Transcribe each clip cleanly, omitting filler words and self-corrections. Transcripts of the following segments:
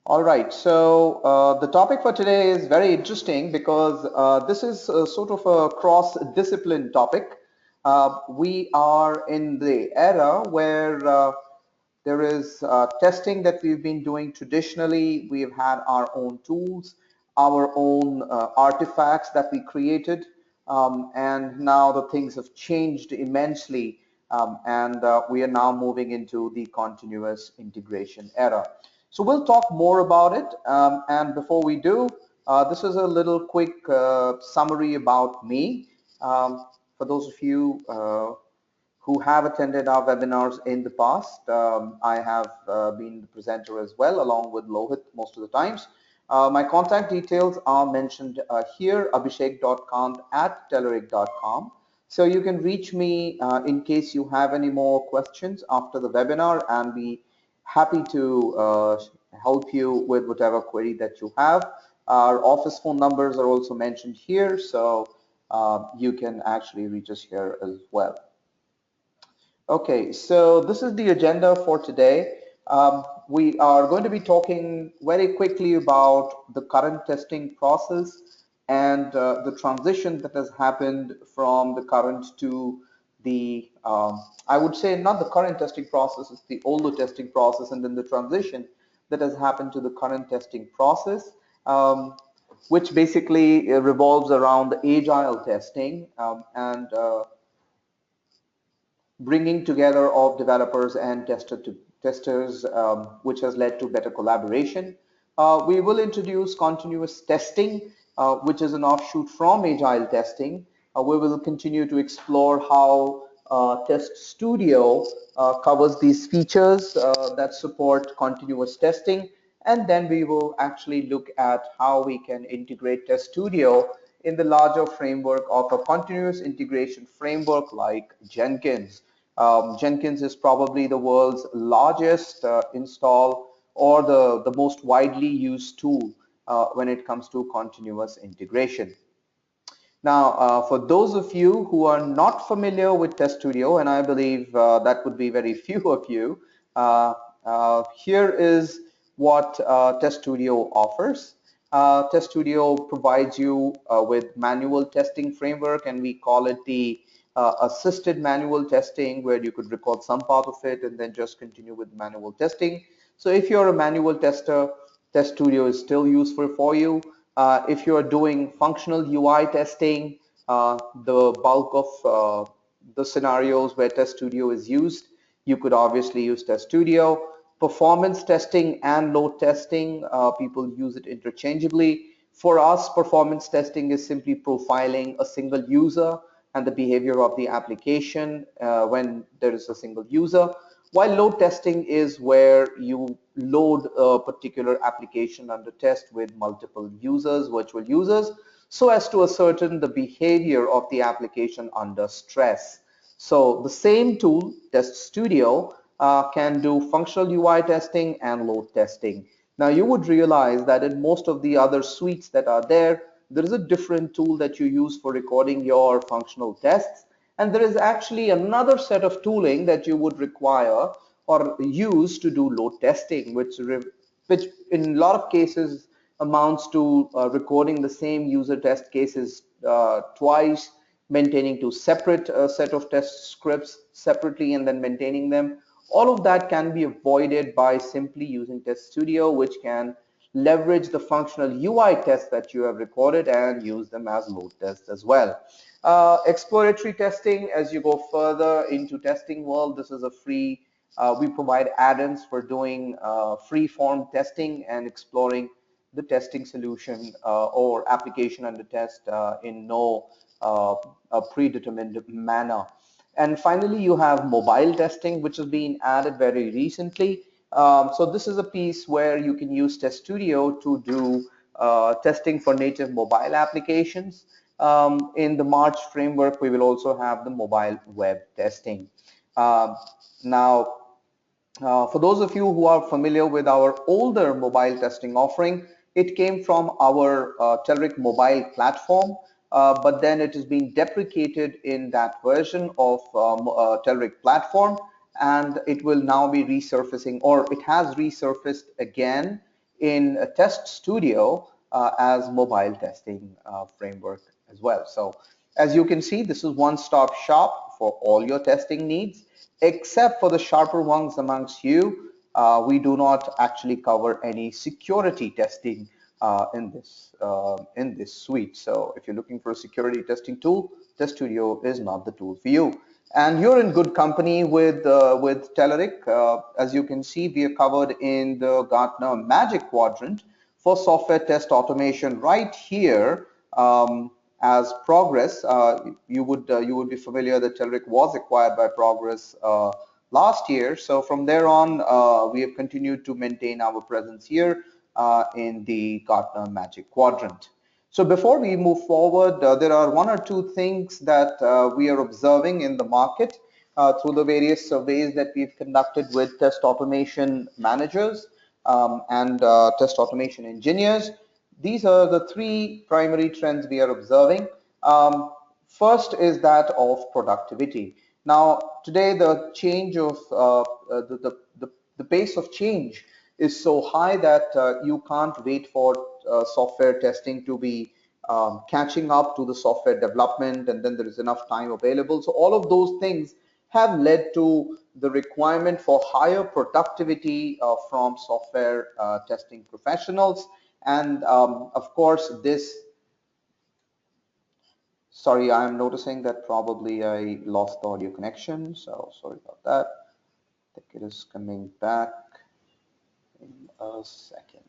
All right, so the topic for today is very interesting because this is sort of a cross-discipline topic. We are in the era where there is testing that we've been doing traditionally. We've had our own tools, our own artifacts that we created, and now the things have changed immensely, and we are now moving into the continuous integration era. So we'll talk more about it, and before we do, this is a little quick summary about me. For those of you who have attended our webinars in the past. I have been the presenter as well, along with Lohit most of the times. My contact details are mentioned here, abhishek.kant@telerik.com. So you can reach me in case you have any more questions after the webinar, and be happy to help you with whatever query that you have. Our office phone numbers are also mentioned here, so you can actually reach us here as well. Okay, so this is the agenda for today. We are going to be talking very quickly about the current testing process and the transition that has happened from the current to the, I would say not the current testing process, it's the older testing process, and then the transition that has happened to the current testing process, which basically revolves around the agile testing and bringing together of developers and testers, which has led to better collaboration. We will introduce continuous testing, which is an offshoot from agile testing. We will continue to explore how Test Studio covers these features that support continuous testing, and then we will actually look at how we can integrate Test Studio in the larger framework of a continuous integration framework like Jenkins. Jenkins is probably the world's largest install or the most widely used tool when it comes to continuous integration. Now, for those of you who are not familiar with Test Studio, and I believe that would be very few of you, here is what Test Studio offers. Test Studio provides you with manual testing framework, and we call it the assisted manual testing, where you could record some part of it and then just continue with manual testing. So if you're a manual tester, Test Studio is still useful for you. If you're doing functional UI testing, the bulk of the scenarios where Test Studio is used, you could obviously use Test Studio. Performance testing and load testing, people use it interchangeably. For us, performance testing is simply profiling a single user and the behavior of the application when there is a single user, while load testing is where you load a particular application under test with multiple users, virtual users, so as to ascertain the behavior of the application under stress. So the same tool, Test Studio, can do functional UI testing and load testing. Now you would realize that in most of the other suites that are there is a different tool that you use for recording your functional tests, and there is actually another set of tooling that you would require or use to do load testing, which in a lot of cases amounts to recording the same user test cases twice, maintaining two separate set of test scripts separately, and then maintaining them. All of that can be avoided by simply using Test Studio, which can leverage the functional UI tests that you have recorded and use them as load tests as well. Exploratory testing, as you go further into testing world, this is a free, we provide add-ins for doing free form testing and exploring the testing solution or application under test in no predetermined manner. And finally, you have mobile testing, which has been added very recently. So this is a piece where you can use Test Studio to do testing for native mobile applications. In the March framework, we will also have the mobile web testing. Now, for those of you who are familiar with our older mobile testing offering, it came from our Telerik mobile platform, but then it has been deprecated in that version of Telerik platform, and it will now be resurfacing, or it has resurfaced again in Test Studio as mobile testing framework as well. So as you can see, this is one-stop shop for all your testing needs, except for the sharper ones amongst you. We do not actually cover any security testing in this suite. So if you're looking for a security testing tool, Test Studio is not the tool for you. And you're in good company with Telerik. As you can see, we are covered in the Gartner Magic Quadrant for software test automation right here. As Progress, you would be familiar that Telerik was acquired by Progress last year. So from there on, we have continued to maintain our presence here in the Gartner Magic Quadrant. So before we move forward, there are one or two things that we are observing in the market through the various surveys that we've conducted with test automation managers and test automation engineers. These are the three primary trends we are observing. First is that of productivity. Now, today the change of the pace of change is so high that you can't wait for software testing to be catching up to the software development, and then there is enough time available. So all of those things have led to the requirement for higher productivity from software testing professionals. And of course, sorry, I'm noticing that probably I lost the audio connection, so sorry about that. I think it is coming back in a second.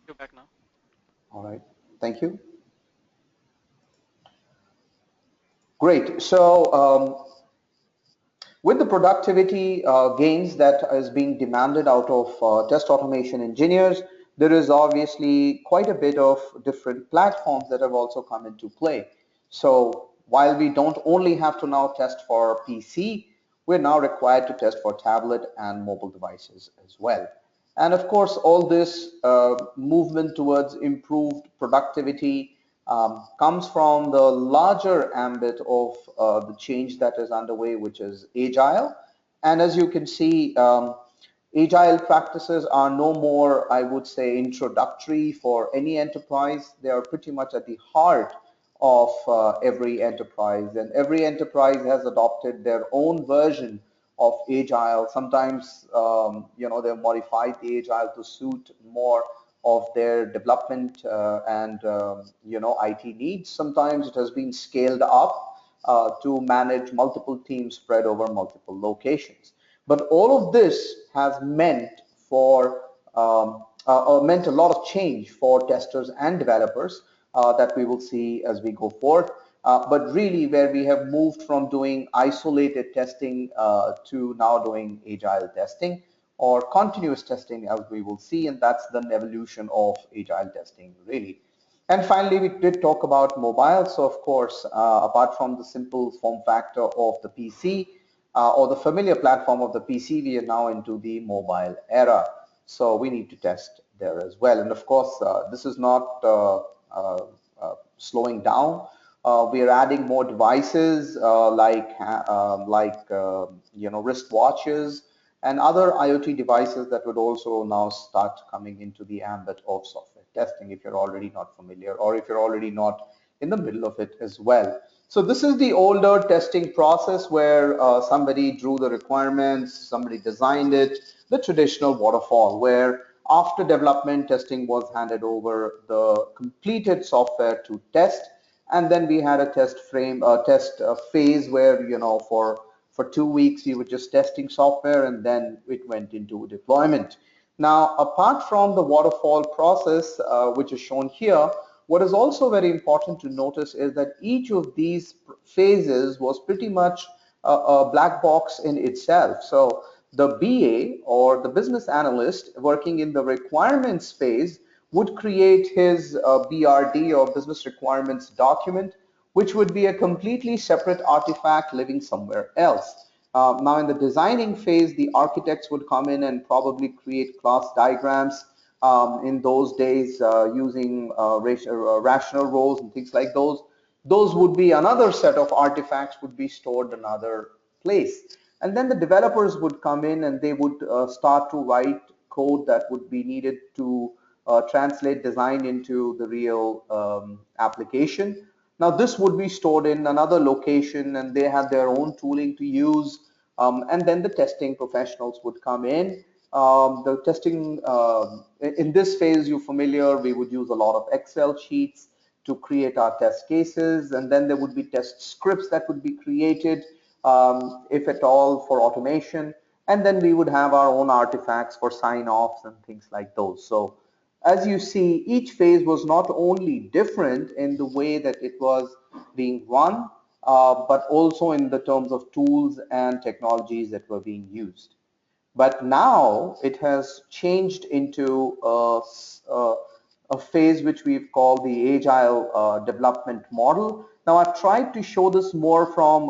You're back now. All right, thank you. Great. So with the productivity gains that is being demanded out of test automation engineers, there is obviously quite a bit of different platforms that have also come into play. So while we don't only have to now test for PC, we're now required to test for tablet and mobile devices as well. And of course, all this movement towards improved productivity comes from the larger ambit of the change that is underway, which is agile. And as you can see, agile practices are no more, I would say, introductory for any enterprise. They are pretty much at the heart of every enterprise, and every enterprise has adopted their own version of agile. Sometimes they've modified the agile to suit more of their development and IT needs. Sometimes it has been scaled up to manage multiple teams spread over multiple locations. But all of this has meant meant a lot of change for testers and developers that we will see as we go forward. But really, where we have moved from doing isolated testing to now doing agile testing or continuous testing, as we will see, and that's the evolution of agile testing, really. And finally, we did talk about mobile. So of course, apart from the simple form factor of the PC or the familiar platform of the PC, we are now into the mobile era. So we need to test there as well. And of course, this is not slowing down. We are adding more devices like wristwatches and other IoT devices that would also now start coming into the ambit of software testing if you're already not familiar, or if you're already not in the middle of it as well. So this is the older testing process where somebody drew the requirements, somebody designed it, the traditional waterfall, where after development, testing was handed over the completed software to test, and then we had a test phase where for 2 weeks we were just testing software, and then it went into deployment. Now, apart from the waterfall process, which is shown here, what is also very important to notice is that each of these phases was pretty much a black box in itself. So the BA, or the business analyst, working in the requirements phase would create his BRD, or business requirements document, which would be a completely separate artifact living somewhere else. Now in the designing phase, the architects would come in and probably create class diagrams in those days using rational rows and things like those. Those would be another set of artifacts, would be stored in another place. And then the developers would come in and they would start to write code that would be needed to translate design into the real application. Now this would be stored in another location and they had their own tooling to use. And then the testing professionals would come in. The testing, in this phase, you're familiar, we would use a lot of Excel sheets to create our test cases, and then there would be test scripts that would be created, if at all, for automation, and then we would have our own artifacts for sign-offs and things like those. So as you see, each phase was not only different in the way that it was being run, but also in the terms of tools and technologies that were being used. But now it has changed into a phase which we've called the agile development model. Now I've tried to show this more from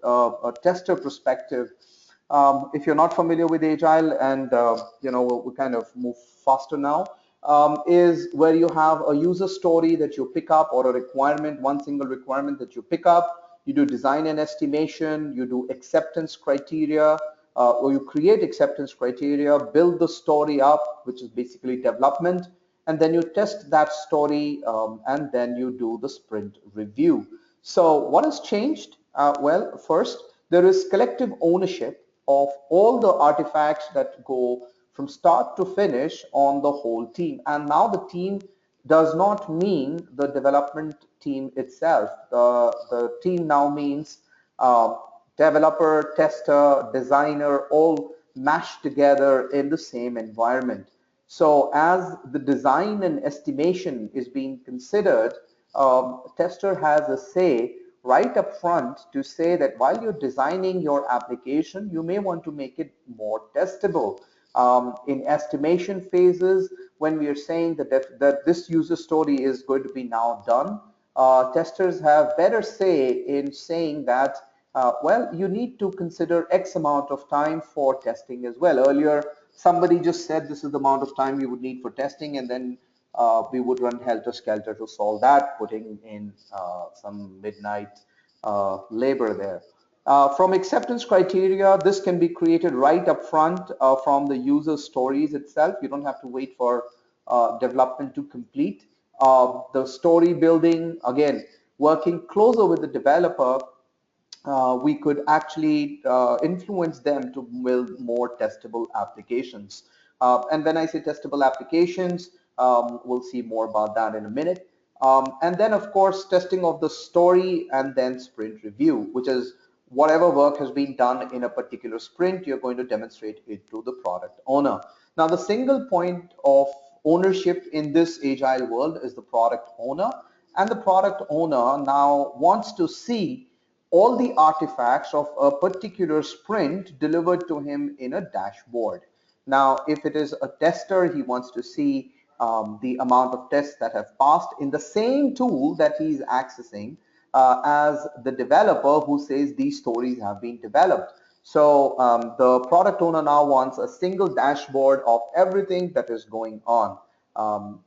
a tester perspective. If you're not familiar with agile, and we'll kind of move faster now, is where you have a user story that you pick up, or a requirement, one single requirement that you pick up. You do design and estimation, you do acceptance criteria, or you create acceptance criteria, build the story up, which is basically development, and then you test that story, and then you do the sprint review. So what has changed? Well, first, there is collective ownership of all the artifacts that go from start to finish on the whole team. And now the team does not mean the development team itself. The team now means developer, tester, designer, all mashed together in the same environment. So as the design and estimation is being considered, tester has a say right up front to say that while you're designing your application, you may want to make it more testable. In estimation phases, when we are saying that this user story is going to be now done, testers have better say in saying that, well, you need to consider X amount of time for testing as well. Earlier, somebody just said this is the amount of time you would need for testing, and then we would run helter-skelter to solve that, putting in some midnight labor there. From acceptance criteria, this can be created right up front from the user stories itself. You don't have to wait for development to complete. The story building, again, working closer with the developer, we could actually influence them to build more testable applications. And when I say testable applications, we'll see more about that in a minute. And then, of course, testing of the story, and then sprint review, which is whatever work has been done in a particular sprint, you're going to demonstrate it to the product owner. Now, the single point of ownership in this agile world is the product owner, and the product owner now wants to see all the artifacts of a particular sprint delivered to him in a dashboard. Now, if it is a tester, he wants to see the amount of tests that have passed in the same tool that he's accessing as the developer who says these stories have been developed. So the product owner now wants a single dashboard of everything that is going on.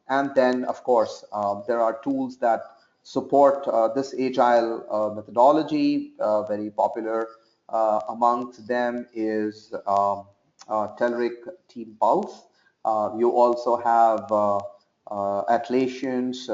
And then, of course, there are tools that support this agile methodology. Very popular amongst them is Telerik Team Pulse. You also have Atlassian's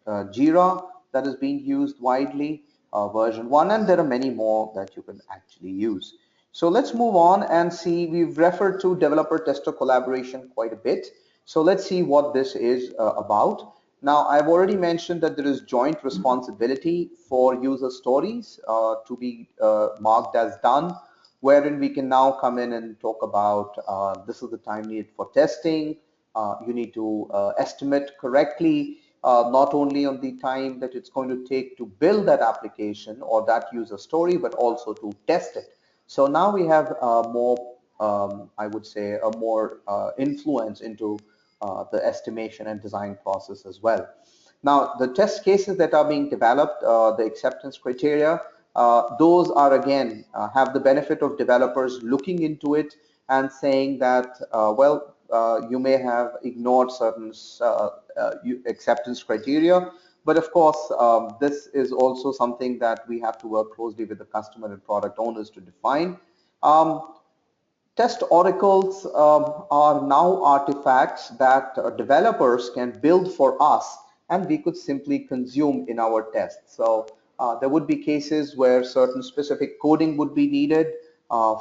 Jira that is being used widely, version 1, and there are many more that you can actually use. So let's move on and see. We've referred to developer-tester collaboration quite a bit. So let's see what this is about. Now, I've already mentioned that there is joint responsibility for user stories to be marked as done, wherein we can now come in and talk about this is the time needed for testing. You need to estimate correctly, not only on the time that it's going to take to build that application or that user story, but also to test it. So now we have more, I would say, a more influence into the estimation and design process as well. Now, the test cases that are being developed, the acceptance criteria, those are again have the benefit of developers looking into it and saying that, well, you may have ignored certain acceptance criteria, but of course, this is also something that we have to work closely with the customer and product owners to define. Test oracles are now artifacts that developers can build for us and we could simply consume in our tests. So there would be cases where certain specific coding would be needed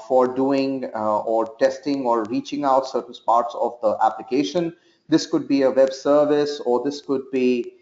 for doing or testing or reaching out certain parts of the application. This could be a web service, or this could be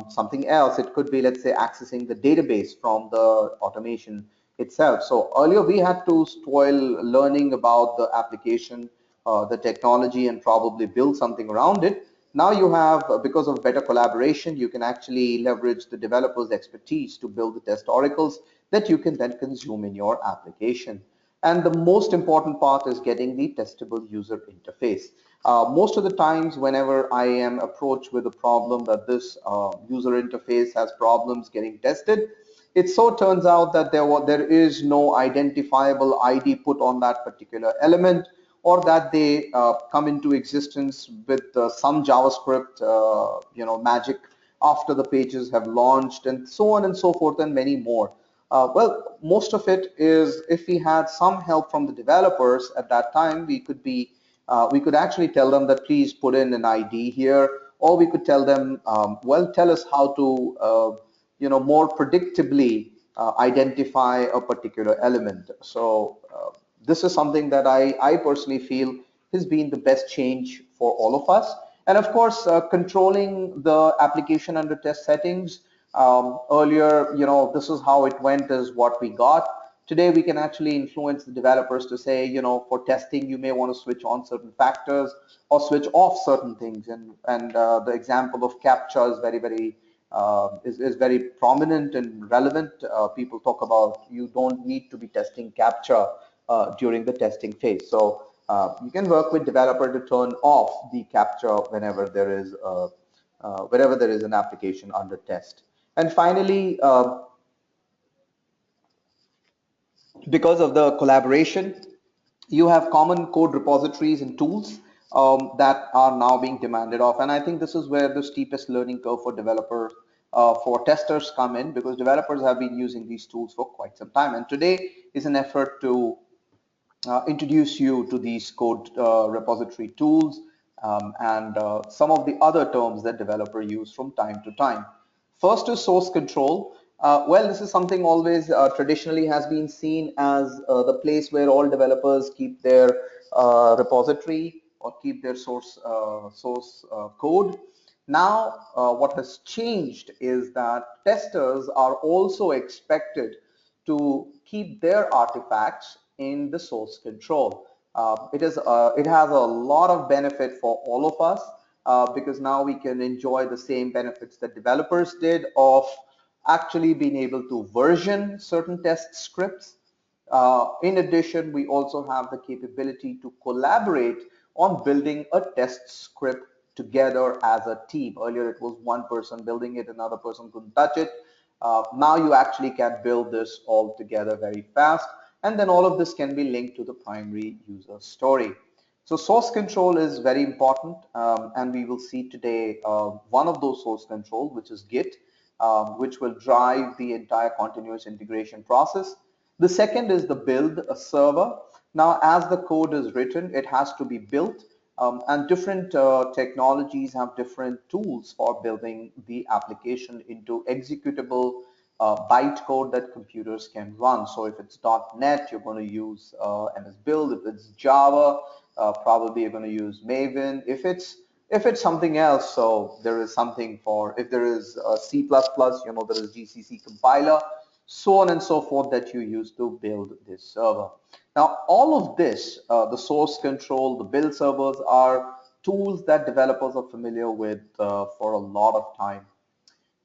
something else. It could be, let's say, accessing the database from the automation itself. So earlier we had to toil learning about the application, the technology, and probably build something around it. Now you have, because of better collaboration, you can actually leverage the developer's expertise to build the test oracles that you can then consume in your application. And the most important part is getting the testable user interface. Most of the times, whenever I am approached with a problem that this user interface has problems getting tested, it so turns out that there is no identifiable ID put on that particular element, or that they come into existence with some JavaScript, magic after the pages have launched, and so on and so forth, and many more. Well, most of it is, if we had some help from the developers at that time, we could actually tell them that please put in an ID here, or we could tell them, well, tell us how to, more predictably identify a particular element. So this is something that I personally feel has been the best change for all of us. And of course, controlling the application under test settings. Earlier, this is how it went, is what we got. Today, we can actually influence the developers to say, for testing, you may want to switch on certain factors or switch off certain things. And the example of CAPTCHA is is very prominent and relevant. People talk about you don't need to be testing CAPTCHA during the testing phase. So you can work with developer to turn off the CAPTCHA whenever there is an application under test. And finally, because of the collaboration, you have common code repositories and tools that are now being demanded of. And I think this is where the steepest learning curve for developers, for testers come in, because developers have been using these tools for quite some time. And today is an effort to introduce you to these code repository tools and some of the other terms that developers use from time to time. First is source control. Well, this is something always traditionally has been seen as the place where all developers keep their repository or keep their source code. Now, what has changed is that testers are also expected to keep their artifacts in the source control. It has a lot of benefit for all of us because now we can enjoy the same benefits that developers did of actually being able to version certain test scripts. In addition, we also have the capability to collaborate on building a test script together as a team. Earlier, it was one person building it, another person couldn't touch it. Now you actually can build this all together very fast, and then all of this can be linked to the primary user story. So source control is very important, and we will see today one of those source control, which is Git, which will drive the entire continuous integration process. The second is the build a server. Now, as the code is written, it has to be built, and different technologies have different tools for building the application into executable bytecode that computers can run. So if it's .NET, you're going to use MS Build. If it's Java, probably you're going to use Maven. If it's something else, so there is something for, if there is C++, there is GCC compiler, so on and so forth that you use to build this server. Now, all of this, the source control, the build servers, are tools that developers are familiar with for a lot of time.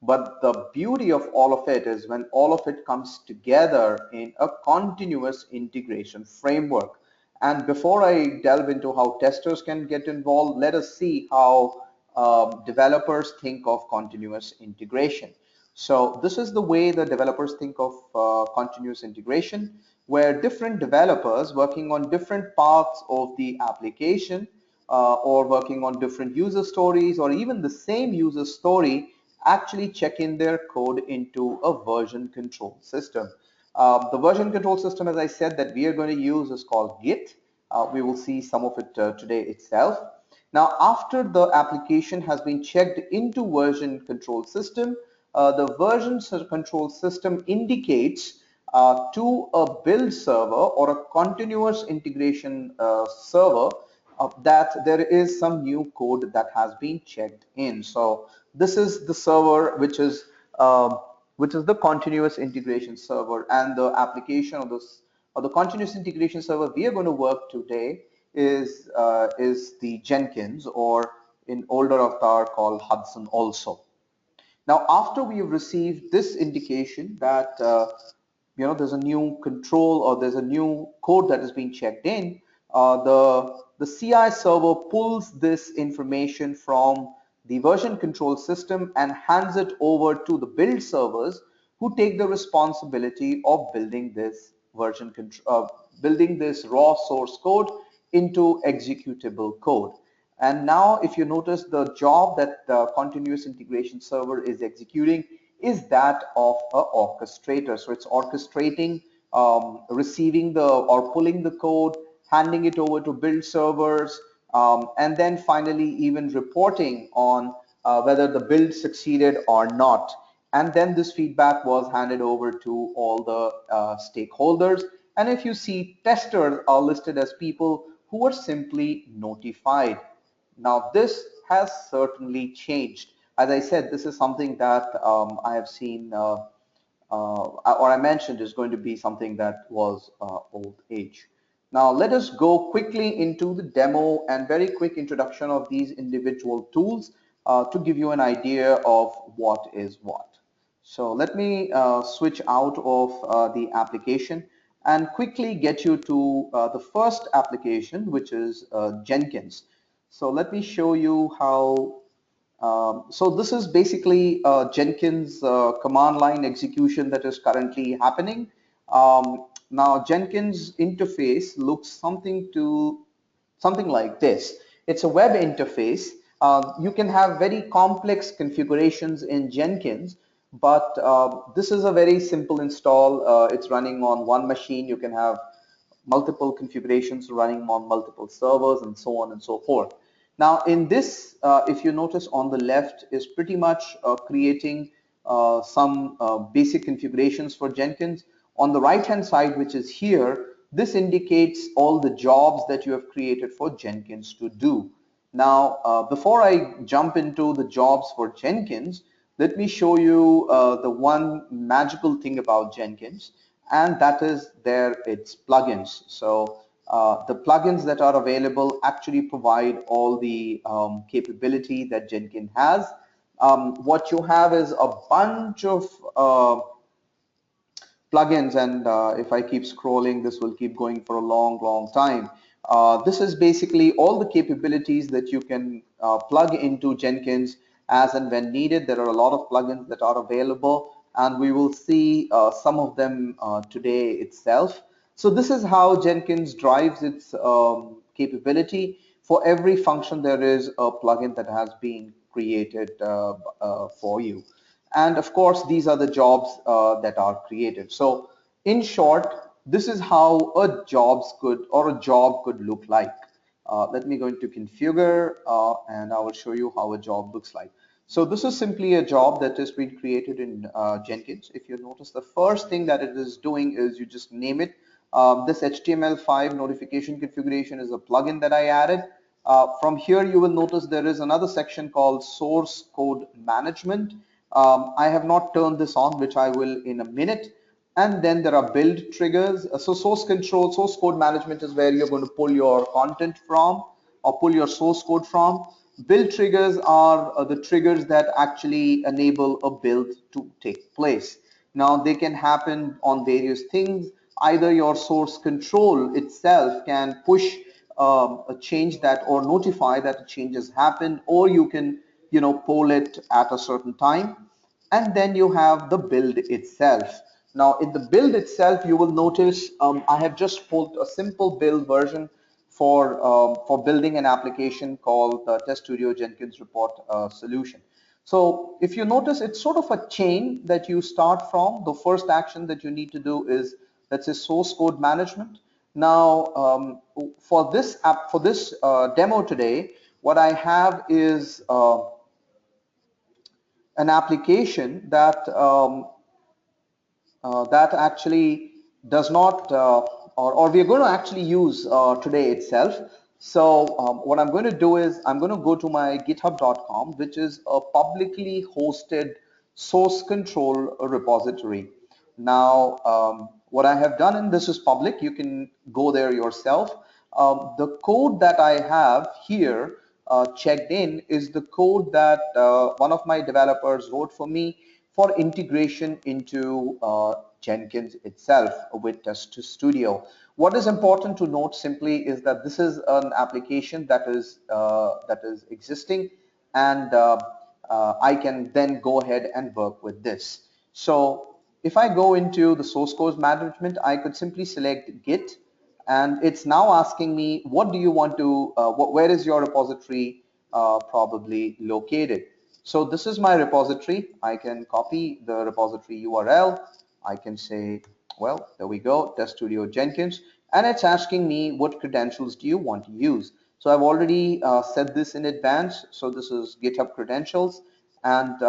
But the beauty of all of it is when all of it comes together in a continuous integration framework. And before I delve into how testers can get involved, let us see how developers think of continuous integration. So this is the way the developers think of continuous integration, where different developers working on different parts of the application or working on different user stories, or even the same user story, actually check in their code into a version control system. The version control system, as I said, that we are going to use is called Git. We will see some of it today itself. Now, after the application has been checked into version control system, the version control system indicates to a build server or a continuous integration server that there is some new code that has been checked in. So this is the server which is the continuous integration server, and the application of this or the continuous integration server we are going to work today is the Jenkins, or in older avatar called Hudson also. Now, after we have received this indication that there's a new control or there's a new code that is being checked in, the CI server pulls this information from the version control system and hands it over to the build servers, who take the responsibility of building this building this raw source code into executable code. And now if you notice, the job that the continuous integration server is executing is that of an orchestrator. So it's orchestrating, receiving the or pulling the code, handing it over to build servers, and then finally even reporting on whether the build succeeded or not. And then this feedback was handed over to all the stakeholders. And if you see, testers are listed as people who are simply notified. Now, this has certainly changed. As I said, this is something that I have seen or I mentioned is going to be something that was old age. Now, let us go quickly into the demo and very quick introduction of these individual tools to give you an idea of what is what. So let me switch out of the application and quickly get you to the first application, which is Jenkins. So let me show you how. So this is basically Jenkins command line execution that is currently happening. Now Jenkins interface looks something like this. It's a web interface. You can have very complex configurations in Jenkins, but this is a very simple install. It's running on one machine. You can have multiple configurations running on multiple servers and so on and so forth. Now in this, if you notice on the left is pretty much creating some basic configurations for Jenkins. On the right hand side, which is here, this indicates all the jobs that you have created for Jenkins to do. Now, before I jump into the jobs for Jenkins, let me show you the one magical thing about Jenkins, and that is its plugins. So the plugins that are available actually provide all the capability that Jenkins has. What you have is a bunch of plugins, and if I keep scrolling, this will keep going for a long time. This is basically all the capabilities that you can plug into Jenkins as and when needed. There are a lot of plugins that are available, and we will see some of them today itself. So this is how Jenkins drives its capability. For every function, there is a plugin that has been created for you. And of course, these are the jobs that are created. So in short, this is how a job could look like. Let me go into configure and I will show you how a job looks like. So this is simply a job that has been created in Jenkins. If you notice, the first thing that it is doing is you just name it. This HTML5 notification configuration is a plugin that I added. From here, you will notice there is another section called source code management. I have not turned this on, which I will in a minute. And then there are build triggers. So source code management is where you're going to pull your content from or pull your source code from. Build triggers are the triggers that actually enable a build to take place. Now they can happen on various things. Either your source control itself can push a change that or notify that a change has happened, or you can poll it at a certain time. And then you have the build itself. Now in the build itself, you will notice I have just pulled a simple build version for building an application called Test Studio Jenkins Report Solution. So if you notice, it's sort of a chain that you start from. The first action that you need to do is, let's say, source code management. Now, for this app, for this demo today, what I have is an application that that actually does not, or we are going to actually use today itself. So what I'm going to do is I'm going to go to my github.com, which is a publicly hosted source control repository. Now, what I have done, and this is public, you can go there yourself. The code that I have here checked in is the code that one of my developers wrote for me for integration into Jenkins itself with Test Studio. What is important to note simply is that this is an application that is existing, and I can then go ahead and work with this. So if I go into the source code management, I could simply select Git, and it's now asking me, what do you want to, where is your repository probably located? So this is my repository. I can copy the repository URL. I can say, well, there we go, Test Studio Jenkins, and it's asking me what credentials do you want to use. So I've already set this in advance. So this is GitHub credentials, and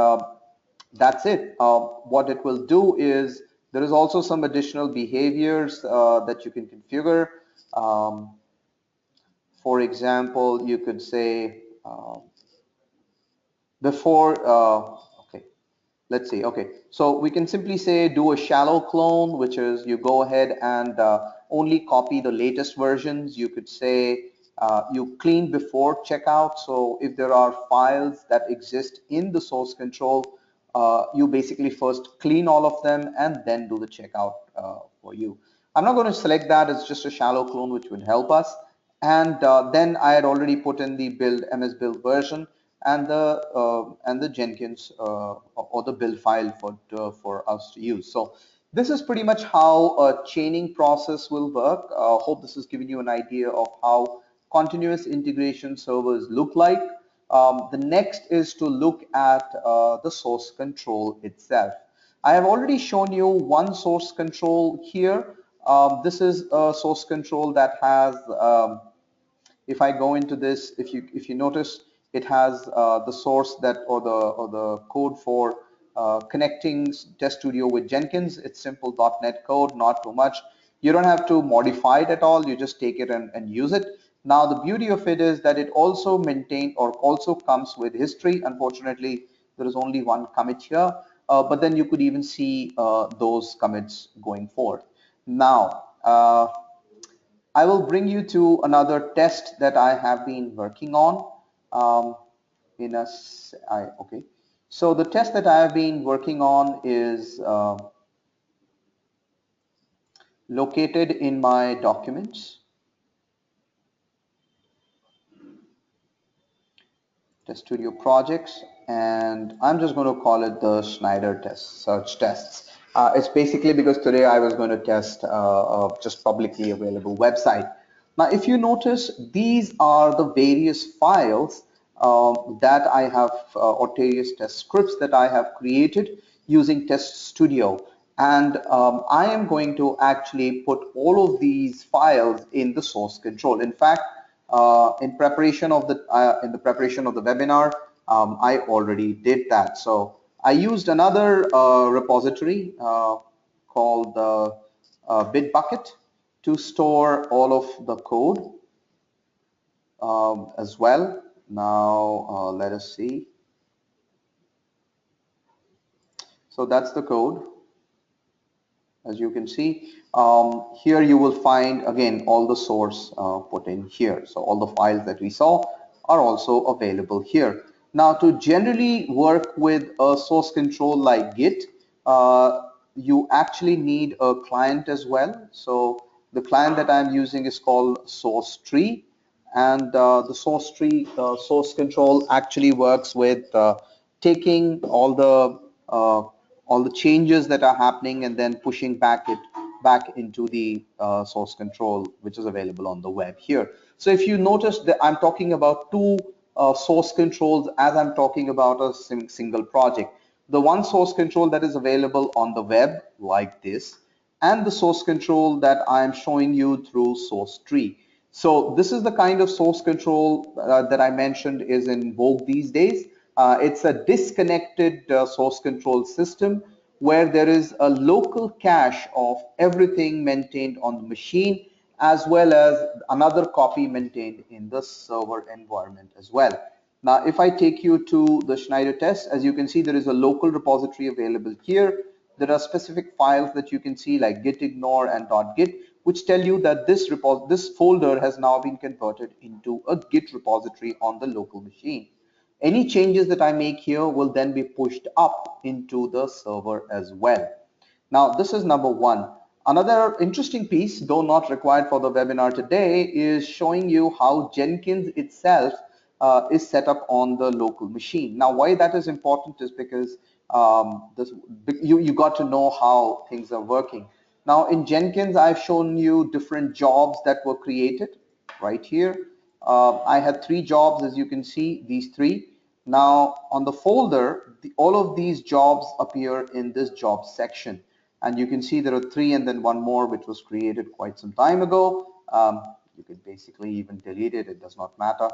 that's it. What it will do is there is also some additional behaviors that you can configure. Um, for example, you could say before, okay, let's see. Okay, so we can simply say do a shallow clone, which is you go ahead and only copy the latest versions. You could say you clean before checkout. So if there are files that exist in the source control, you basically first clean all of them and then do the checkout for you. I'm not going to select that. It's just a shallow clone, which would help us. And then I had already put in the build MS build version and the Jenkins or the build file for us to use. So this is pretty much how a chaining process will work. Hope this has given you an idea of how continuous integration servers look like. The next is to look at the source control itself. I have already shown you one source control here. This is a source control that has if I go into this, if you notice, it has the source that or the code for connecting Test Studio with Jenkins. It's simple .NET code, not too much. You don't have to modify it at all. You just take it and use it. Now the beauty of it is that it also maintains or also comes with history. Unfortunately, there is only one commit here, but then you could even see those commits going forward. Now. I will bring you to another test that I have been working on. Um, okay. So the test that I have been working on is located in my documents. Test Studio projects, and I'm just going to call it the Schneider test, search tests. It's basically because today I was going to test just publicly available website. Now, if you notice, these are the various files that I have, or various test scripts that I have created using Test Studio. And I am going to actually put all of these files in the source control. In fact, in the preparation of the webinar, I already did that. So I used another repository called the Bitbucket to store all of the code as well. Now let us see. So that's the code. As you can see, here you will find again all the source put in here. So all the files that we saw are also available here. Now to generally work with a source control like Git, you actually need a client as well. So the client that I'm using is called source tree, and the source tree source control actually works with taking all the changes that are happening and then pushing back into the source control, which is available on the web here. So if you notice that I'm talking about two source controls as I'm talking about a single project. The one source control that is available on the web like this, and the source control that I am showing you through source tree. So this is the kind of source control that I mentioned is in vogue these days. It's a disconnected source control system where there is a local cache of everything maintained on the machine, as well as another copy maintained in the server environment as well. Now, if I take you to the Schneider test, as you can see, there is a local repository available here. There are specific files that you can see like gitignore and .git, which tell you that this folder has now been converted into a Git repository on the local machine. Any changes that I make here will then be pushed up into the server as well. Now, this is number one. Another interesting piece, though not required for the webinar today, is showing you how Jenkins itself is set up on the local machine. Now, why that is important is because you got to know how things are working. Now, in Jenkins, I've shown you different jobs that were created right here. I had 3 jobs, as you can see, these 3. Now, on the folder, all of these jobs appear in this job section. And you can see there are 3 and then 1 more which was created quite some time ago. You can basically even delete it, it does not matter.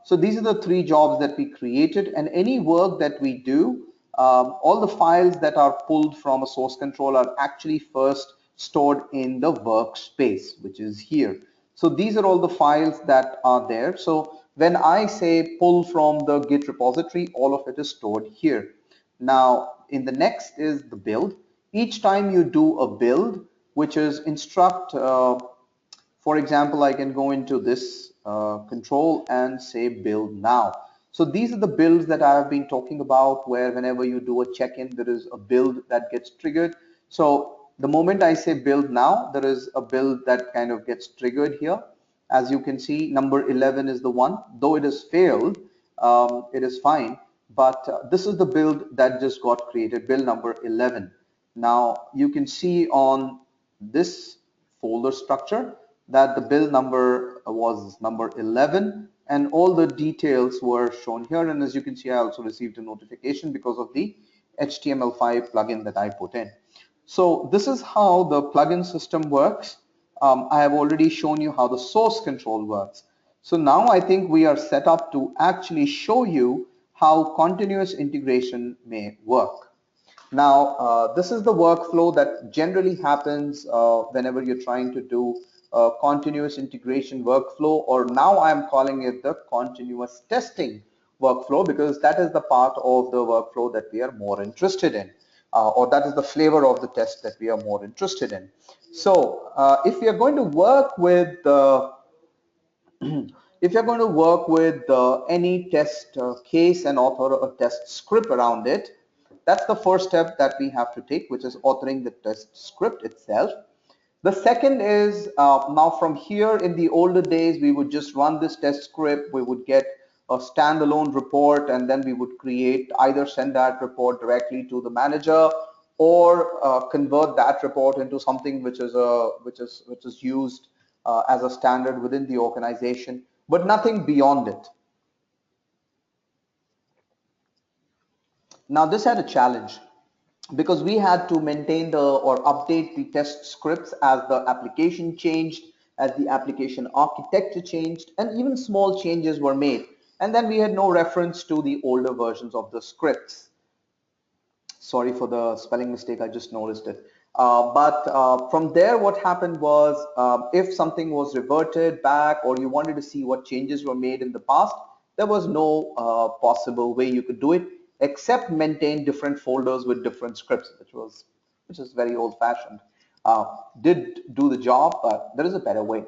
So these are the 3 jobs that we created, and any work that we do, all the files that are pulled from a source control are actually first stored in the workspace, which is here. So these are all the files that are there. So when I say pull from the Git repository, all of it is stored here. Now, in the next is the build. Each time you do a build, which is instruct, for example, I can go into this control and say build now. So these are the builds that I have been talking about, where whenever you do a check-in, there is a build that gets triggered. So the moment I say build now, there is a build that kind of gets triggered here. As you can see, number 11 is the one. Though it has failed, it is fine. But this is the build that just got created, build number 11. Now you can see on this folder structure that the build number was number 11, and all the details were shown here. And as you can see, I also received a notification because of the HTML5 plugin that I put in. So this is how the plugin system works. I have already shown you how the source control works. So now I think we are set up to actually show you how continuous integration may work. Now, this is the workflow that generally happens whenever you're trying to do a continuous integration workflow, or now I'm calling it the continuous testing workflow, because that is the part of the workflow that we are more interested in, or that is the flavor of the test that we are more interested in. So if we are going to work with if you're going to work with any test case and author a test script around it, that's the first step that we have to take, which is authoring the test script itself. The second is now from here, in the older days, we would just run this test script. We would get a standalone report, and then we would create, either send that report directly to the manager, or convert that report into something which is used as a standard within the organization, but nothing beyond it. Now this had a challenge, because we had to maintain or update the test scripts as the application changed, as the application architecture changed, and even small changes were made. And then we had no reference to the older versions of the scripts. Sorry for the spelling mistake, I just noticed it. But from there, what happened was, if something was reverted back, or you wanted to see what changes were made in the past, there was no possible way you could do it except maintain different folders with different scripts, which is very old-fashioned. Did do the job, but there is a better way,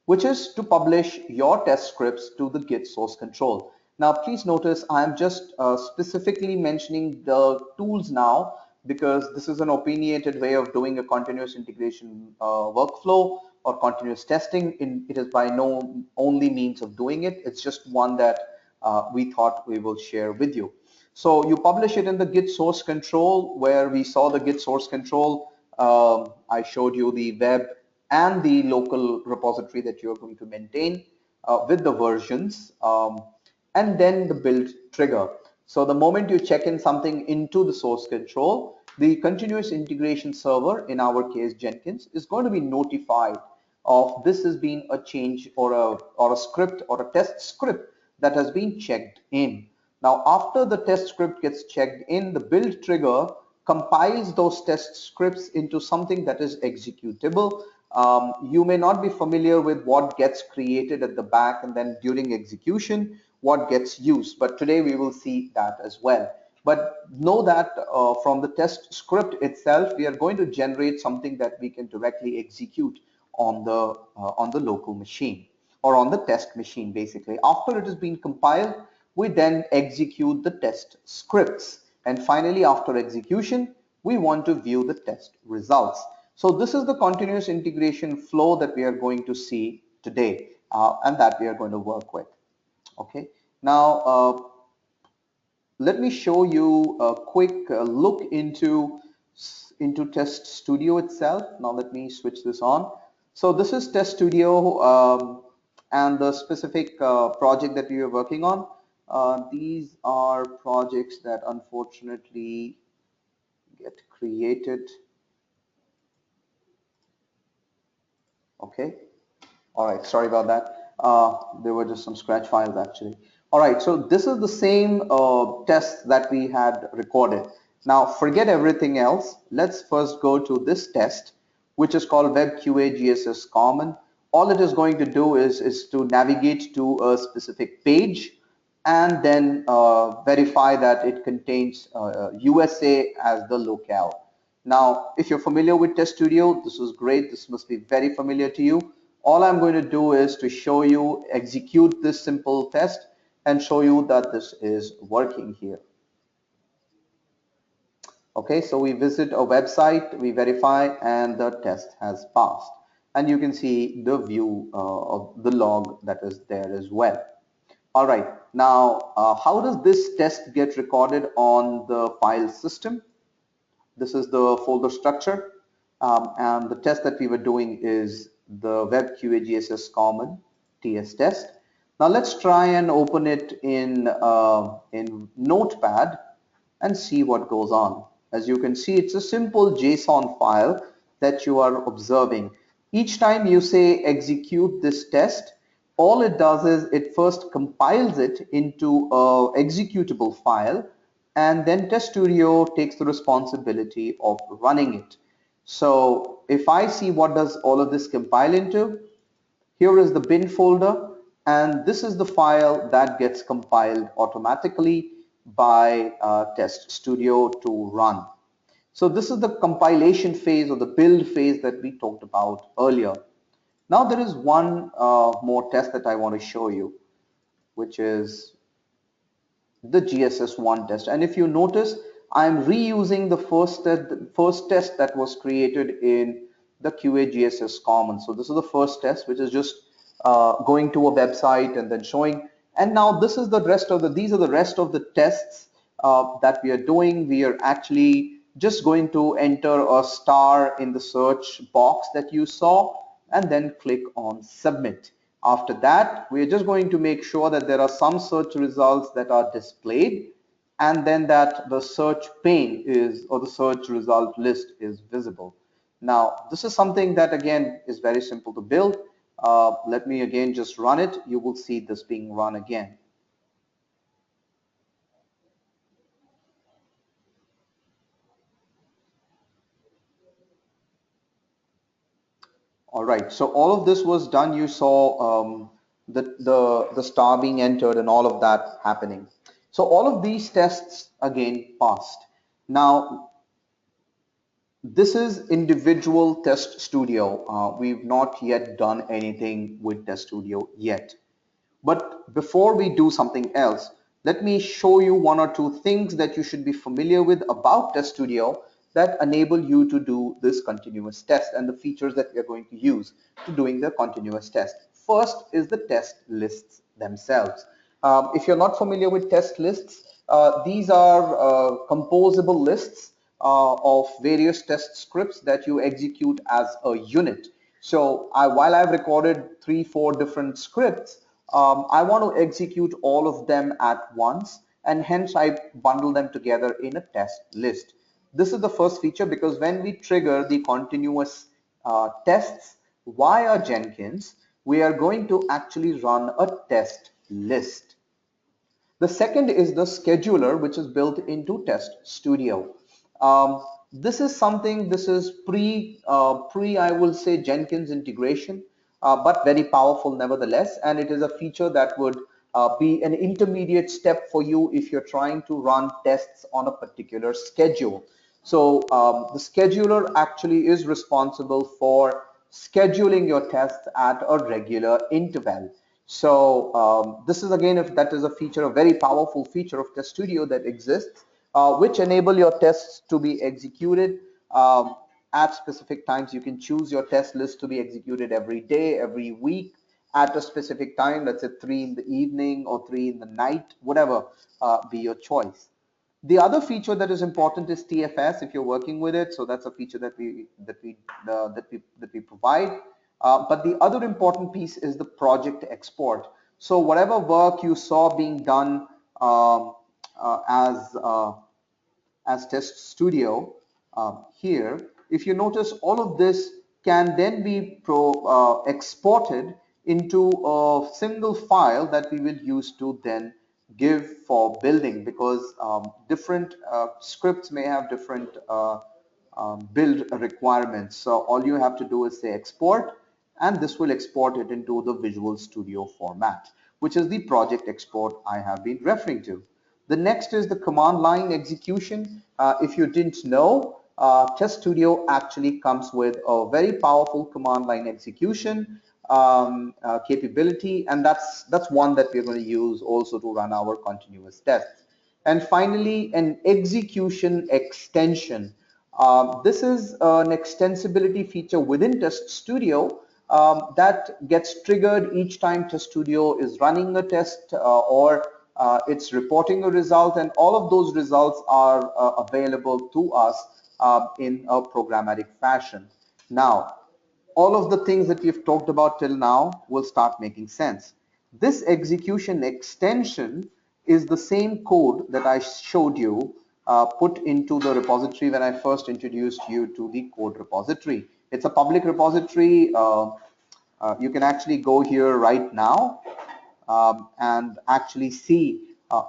which is to publish your test scripts to the Git source control. Now, please notice I'm just specifically mentioning the tools now, because this is an opinionated way of doing a continuous integration workflow or continuous testing. It is by no only means of doing it. It's just one that we thought we will share with you. So you publish it in the Git source control, where we saw the Git source control. I showed you the web and the local repository that you're going to maintain. with the versions, and then the build trigger. So the moment you check in something into the source control, the continuous integration server, in our case Jenkins, is going to be notified of this has been a change or a script or a test script that has been checked in. Now, after the test script gets checked in, the build trigger compiles those test scripts into something that is executable. You may not be familiar with what gets created at the back and then during execution, what gets used, but today we will see that as well. But know that from the test script itself, we are going to generate something that we can directly execute on the local machine or on the test machine. Basically, after it has been compiled, we then execute the test scripts, and finally after execution we want to view the test results. So this is the continuous integration flow that we are going to see today, and that we are going to work with. Okay, now let me show you a quick look into Test Studio itself. Now let me switch this on. So this is Test Studio, and the specific project that we are working on. These are projects that unfortunately get created. Okay. All right, sorry about that. There were just some scratch files actually. All right, so this is the same test that we had recorded. Now forget everything else. Let's first go to this test, which is called Web QA GSS Common. All it is going to do is to navigate to a specific page and then verify that it contains USA as the locale. Now, if you're familiar with Test Studio, this is great. This must be very familiar to you. All I'm going to do is to show you, execute this simple test and show you that this is working here. Okay, so we visit a website, we verify, and the test has passed. And you can see the view of the log that is there as well. All right, now how does this test get recorded on the file system? This is the folder structure, and the test that we were doing is the Web QA Common TS test. Now let's try and open it in Notepad and see what goes on. As you can see, it's a simple JSON file that you are observing. Each time you say execute this test, all it does is it first compiles it into a executable file, and then Test Studio takes the responsibility of running it. So if I see what does all of this compile into, here is the bin folder, and this is the file that gets compiled automatically by Test Studio to run. So this is the compilation phase or the build phase that we talked about earlier. Now there is one more test that I want to show you, which is the GSS1 test. And if you notice, I'm reusing the first test that was created in the QA GSS Common. So this is the first test, which is just going to a website and then showing. And now this is the rest of these are the rest of the tests that we are doing. We are actually just going to enter a star in the search box that you saw and then click on submit. After that, we are just going to make sure that there are some search results that are displayed, and then that the search pane is, or the search result list is visible. Now, this is something that again is very simple to build. Let me again just run it. You will see this being run again. All right, so all of this was done. You saw the star being entered and all of that happening. So all of these tests again passed. Now, this is individual Test Studio. We've not yet done anything with Test Studio yet. But before we do something else, let me show you one or two things that you should be familiar with about Test Studio that enable you to do this continuous test and the features that we are going to use to doing the continuous test. First is the test lists themselves. If you're not familiar with test lists, these are composable lists of various test scripts that you execute as a unit. So while I've recorded 3-4 different scripts, I want to execute all of them at once, and hence I bundle them together in a test list. This is the first feature, because when we trigger the continuous tests via Jenkins, we are going to actually run a test list. The second is the scheduler, which is built into Test Studio. This is something, this is I will say, Jenkins integration, but very powerful nevertheless. And it is a feature that would be an intermediate step for you if you're trying to run tests on a particular schedule. So the scheduler actually is responsible for scheduling your tests at a regular interval. So this is, again, if that is a feature, a very powerful feature of Test Studio that exists, which enable your tests to be executed at specific times. You can choose your test list to be executed every day, every week, at a specific time. Let's say 3 in the evening or 3 in the night, whatever be your choice. The other feature that is important is TFS if you're working with it. So that's a feature that we provide. But the other important piece is the project export. So whatever work you saw being done as Test Studio here, if you notice, all of this can then be exported into a single file that we will use to then give for building, because different scripts may have different build requirements. So all you have to do is say export, and this will export it into the Visual Studio format, which is the project export I have been referring to. The next is the command line execution. If you didn't know, Test Studio actually comes with a very powerful command line execution capability, and that's one that we're going to use also to run our continuous tests. And finally, an execution extension. This is an extensibility feature within Test Studio that gets triggered each time Test Studio is running a test or it's reporting a result, and all of those results are available to us in a programmatic fashion. Now, all of the things that we've talked about till now will start making sense. This execution extension is the same code that I showed you put into the repository when I first introduced you to the code repository. It's a public repository. You can actually go here right now and actually see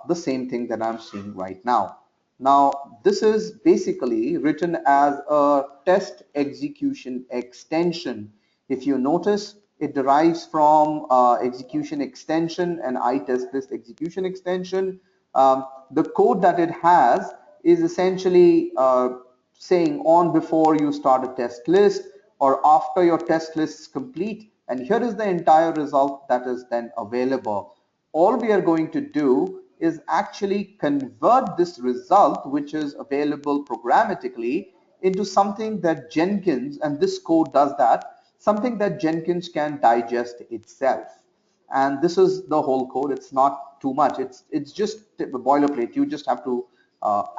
the same thing that I'm seeing right now. Now, this is basically written as a test execution extension. If you notice, it derives from execution extension and iTestList execution extension. The code that it has is essentially saying on before you start a test list or after your test list is complete, and here is the entire result that is then available. All we are going to do is actually convert this result, which is available programmatically, into something that Jenkins, and this code does that, something that Jenkins can digest itself. And this is the whole code. It's not too much. It's just a boilerplate. You just have to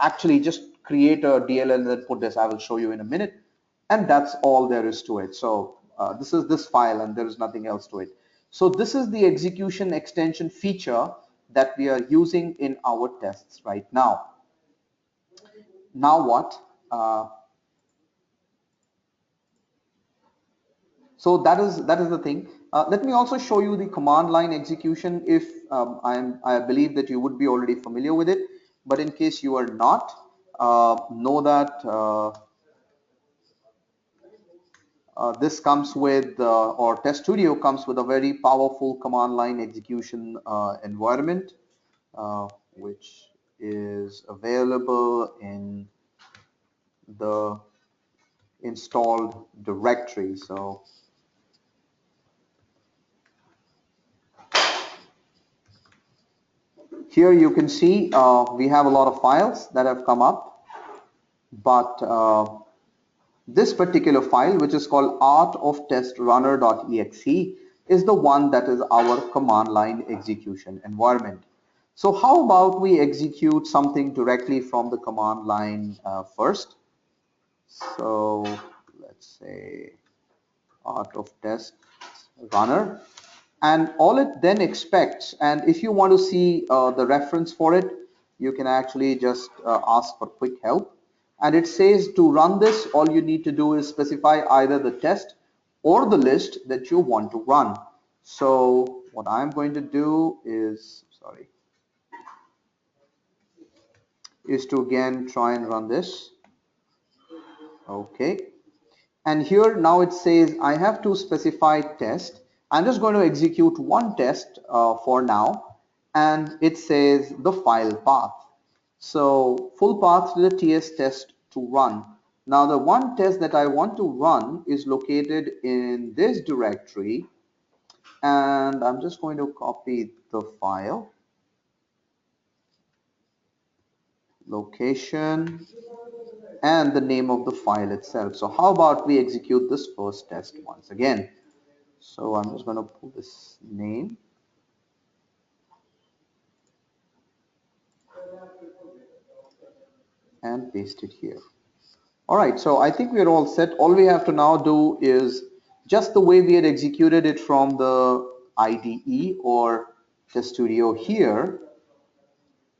actually just create a DLL and then put this. I will show you in a minute. And that's all there is to it. So this is this file, and there is nothing else to it. So this is the execution extension feature that we are using in our tests right now. Now what? So that is the thing. Let me also show you the command line execution. If I believe that you would be already familiar with it, but in case you are not, know that this comes with, or Test Studio comes with a very powerful command line execution environment, which is available in the installed directory. So here you can see we have a lot of files that have come up, but this particular file, which is called artoftestrunner.exe, is the one that is our command line execution environment. So how about we execute something directly from the command line first? So let's say art of test runner, And all it then expects, and if you want to see the reference for it, you can actually just ask for quick help. And it says to run this, all you need to do is specify either the test or the list that you want to run. So what I'm going to do is, is to again try and run this. Okay. And here now it says I have to specify test. I'm just going to execute one test for now, and it says the file path. So full path to the TS test to run. Now the one test that I want to run is located in this directory, and I'm just going to copy the file, location, and the name of the file itself. So how about we execute this first test once again. So I'm just going to pull this name and paste it here. All right, so I think we're all set. All we have to now do is just the way we had executed it from the IDE or Test Studio here,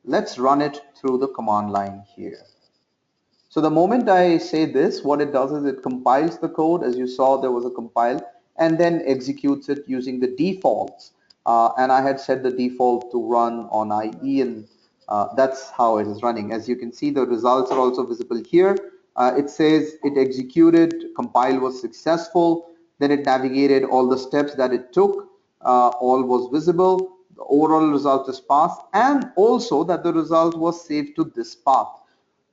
let's run it through the command line here. So the moment I say this, what it does is it compiles the code. As you saw, there was a compile, and then executes it using the defaults. And I had set the default to run on IE, and that's how it is running. As you can see, the results are also visible here. It says it executed, compile was successful, then it navigated all the steps that it took, all was visible, the overall result is passed, and also that the result was saved to this path,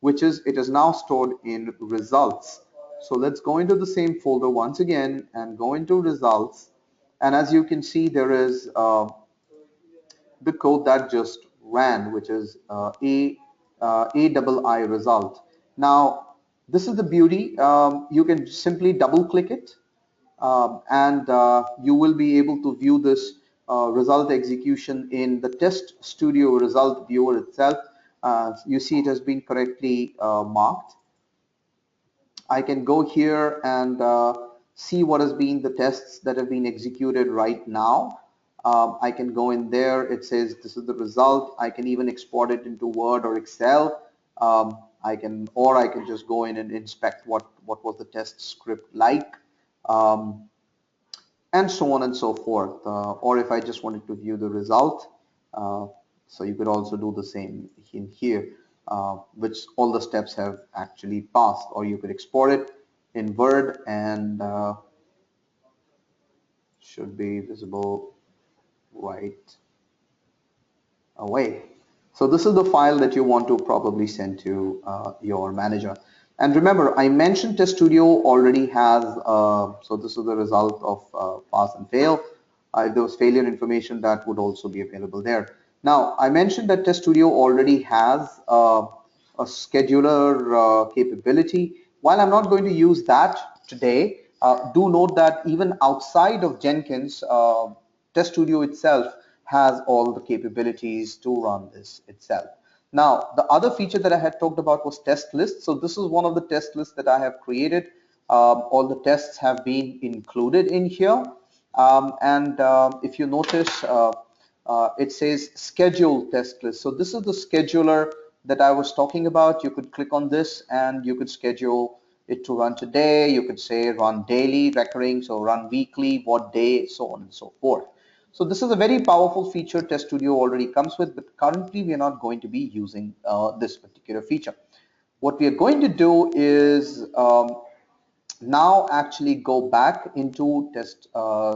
which is it is now stored in results. So let's go into the same folder once again and go into results. And as you can see, there is the code that just ran, which is A result. Now, this is the beauty. You can simply double click it, and you will be able to view this result execution in the Test Studio result viewer itself. You see it has been correctly marked. I can go here and see what has been the tests that have been executed right now. I can go in there. It says this is the result. I can even export it into Word or Excel. I can just go in and inspect what was the test script like, and so on and so forth. Or if I just wanted to view the result, so you could also do the same in here, which all the steps have actually passed. Or you could export it in Word, and should be visible right away. So this is the file that you want to probably send to your manager. And remember, I mentioned Test Studio already has, so this is the result of pass and fail. If there was failure information, that would also be available there. Now, I mentioned that Test Studio already has a scheduler capability. While I'm not going to use that today, do note that even outside of Jenkins, Test Studio itself has all the capabilities to run this itself. Now, the other feature that I had talked about was test lists. So this is one of the test lists that I have created. All the tests have been included in here. And if you notice, it says schedule test list. So this is the scheduler that I was talking about. You could click on this and you could schedule it to run today. You could say run daily recurring, so run weekly, what day, so on and so forth. So this is a very powerful feature Test Studio already comes with, but currently we are not going to be using this particular feature. What we are going to do is now actually go back into Test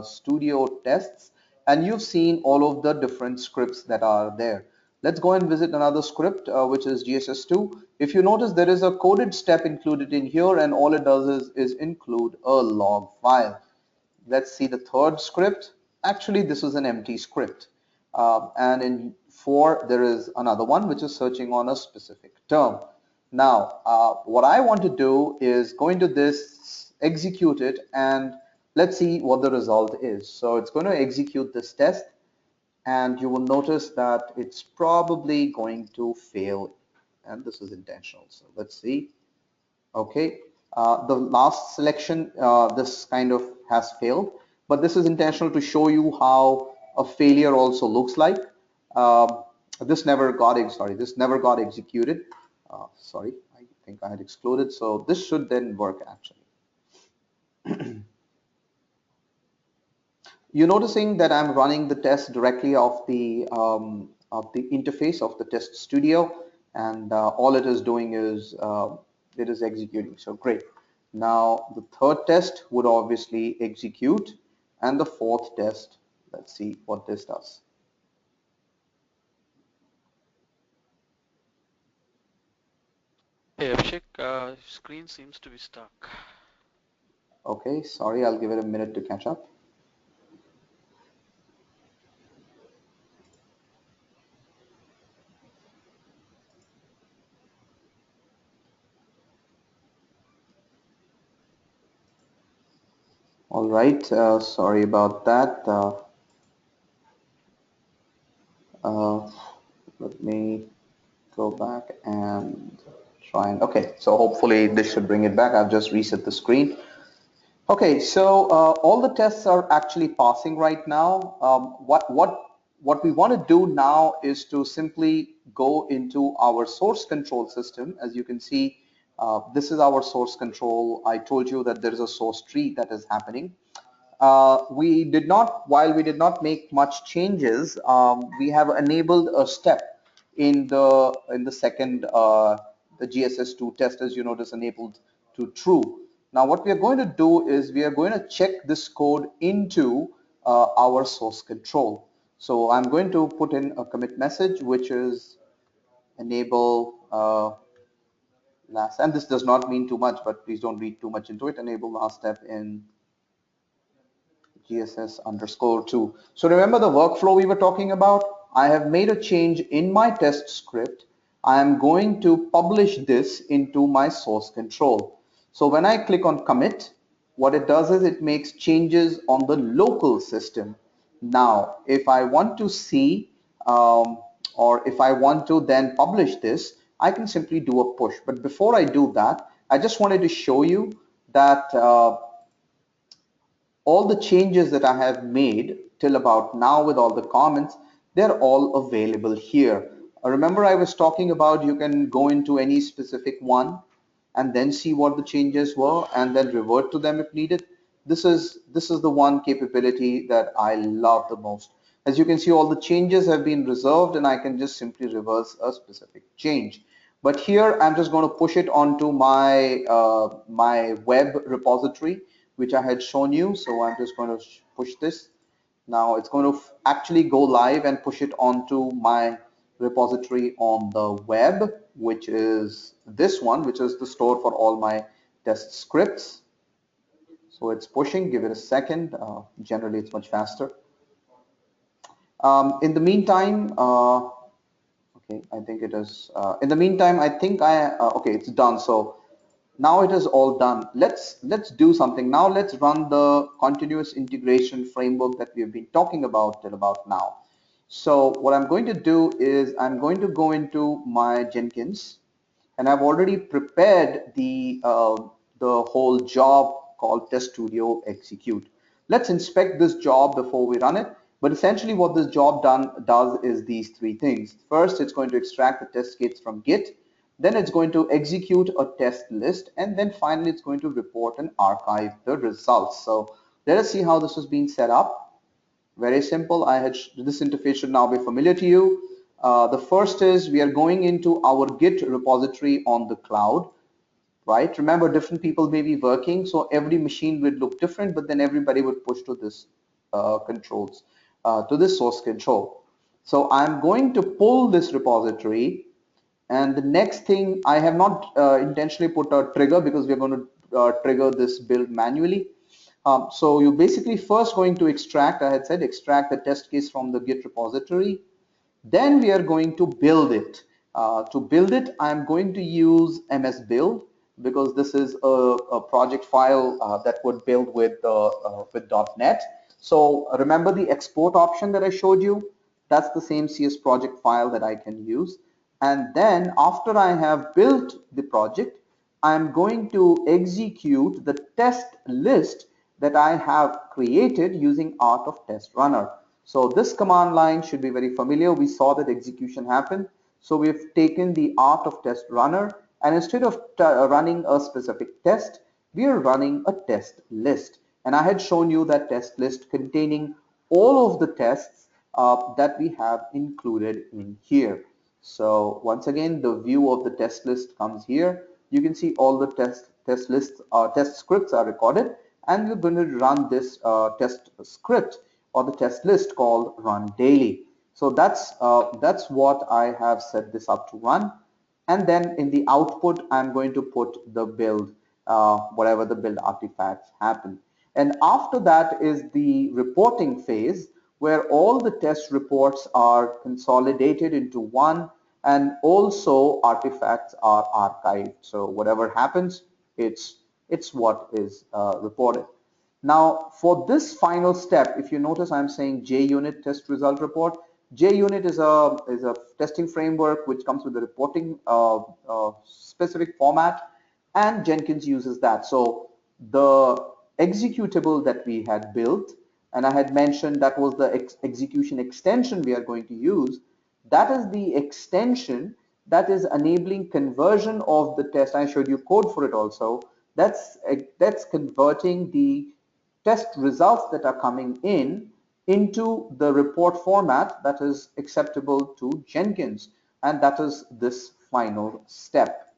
Studio tests, and you've seen all of the different scripts that are there. Let's go and visit another script, which is GSS2. If you notice, there is a coded step included in here, and all it does is include a log file. Let's see the third script. Actually, this is an empty script. And in 4, there is another one which is searching on a specific term. Now, what I want to do is go into this, execute it, and let's see what the result is. So it's going to execute this test, and you will notice that it's probably going to fail. And this is intentional. So let's see. Okay, the last selection, this kind of has failed. but this is intentional to show you how a failure also looks like. Um, this never got executed. Sorry, I think I had excluded. So this should then work actually. You're noticing that I'm running the test directly of the interface of the test studio, and all it is doing is it is executing. So great. Now the third test would obviously execute, and the fourth test, let's see what this does. Hey Abhishek, screen seems to be stuck. Okay, sorry, I'll give it a minute to catch up. All right, sorry about that. Uh, Let me go back and try and, okay, so hopefully this should bring it back. I've just reset the screen. Okay, so all the tests are actually passing right now. What we want to do now is to simply go into our source control system. As you can see, this is our source control. I told you that there is a source tree that is happening. While we did not make much changes, we have enabled a step in the second the GSS2 test, as you notice, enabled to true. Now what we are going to do is we are going to check this code into our source control. So I'm going to put in a commit message, which is enable last, and this does not mean too much, but please don't read too much into it. Enable last step in GSS_2. So remember the workflow we were talking about? I have made a change in my test script. I am going to publish this into my source control. So when I click on commit, what it does is it makes changes on the local system. Now, if I want to see or if I want to then publish this, I can simply do a push. But before I do that, I just wanted to show you that all the changes that I have made till about now with all the comments, they're all available here. Remember I was talking about you can go into any specific one and then see what the changes were and then revert to them if needed. This is the one capability that I love the most. As you can see, all the changes have been reserved and I can just simply reverse a specific change. But here I'm just going to push it onto my web repository, which I had shown you. So I'm just going to push this. Now it's going to actually go live and push it onto my repository on the web, which is this one, which is the store for all my test scripts. So it's pushing, give it a second. Generally it's much faster. In the meantime, okay, I think it is. In the meantime, I think okay, it's done. So now it is all done. Let's do something. Now let's run the continuous integration framework that we have been talking about till about now. So what I'm going to do is I'm going to go into my Jenkins, and I've already prepared the whole job called Test Studio execute. Let's inspect this job before we run it. But essentially what this job does is these three things. First, it's going to extract the test case from Git. Then it's going to execute a test list. And then finally, it's going to report and archive the results. So let us see how this is being set up. Very simple. This interface should now be familiar to you. The first is we are going into our Git repository on the cloud, right? Remember, different people may be working, so every machine would look different, but then everybody would push to this to this source control. So I'm going to pull this repository, and the next thing, I have not intentionally put a trigger because we're going to trigger this build manually. So you're basically first going to extract, I had said, extract the test case from the Git repository. Then we are going to build it. To build it, I'm going to use MS Build because this is a project file that would build with .NET. So remember the export option that I showed you? That's the same CS project file that I can use. And then after I have built the project, I'm going to execute the test list that I have created using Art of Test Runner. So this command line should be very familiar. We saw that execution happen. So we've taken the Art of Test Runner, and instead of running a specific test, we are running a test list. And I had shown you that test list containing all of the tests that we have included in here. So once again, the view of the test list comes here. You can see all the test scripts are recorded, and we're going to run this test script or the test list called run daily. So that's what I have set this up to run. And then in the output, I'm going to put the build, whatever the build artifacts happen. And after that is the reporting phase, where all the test reports are consolidated into one, and also artifacts are archived. So whatever happens, it's what is reported. Now, for this final step, if you notice, I'm saying JUnit test result report. JUnit is a testing framework which comes with a reporting specific format, and Jenkins uses that. So the executable that we had built, and I had mentioned that was the execution extension we are going to use. That is the extension that is enabling conversion of the test. I showed you code for it also. That's converting the test results that are coming in into the report format that is acceptable to Jenkins, and that is this final step.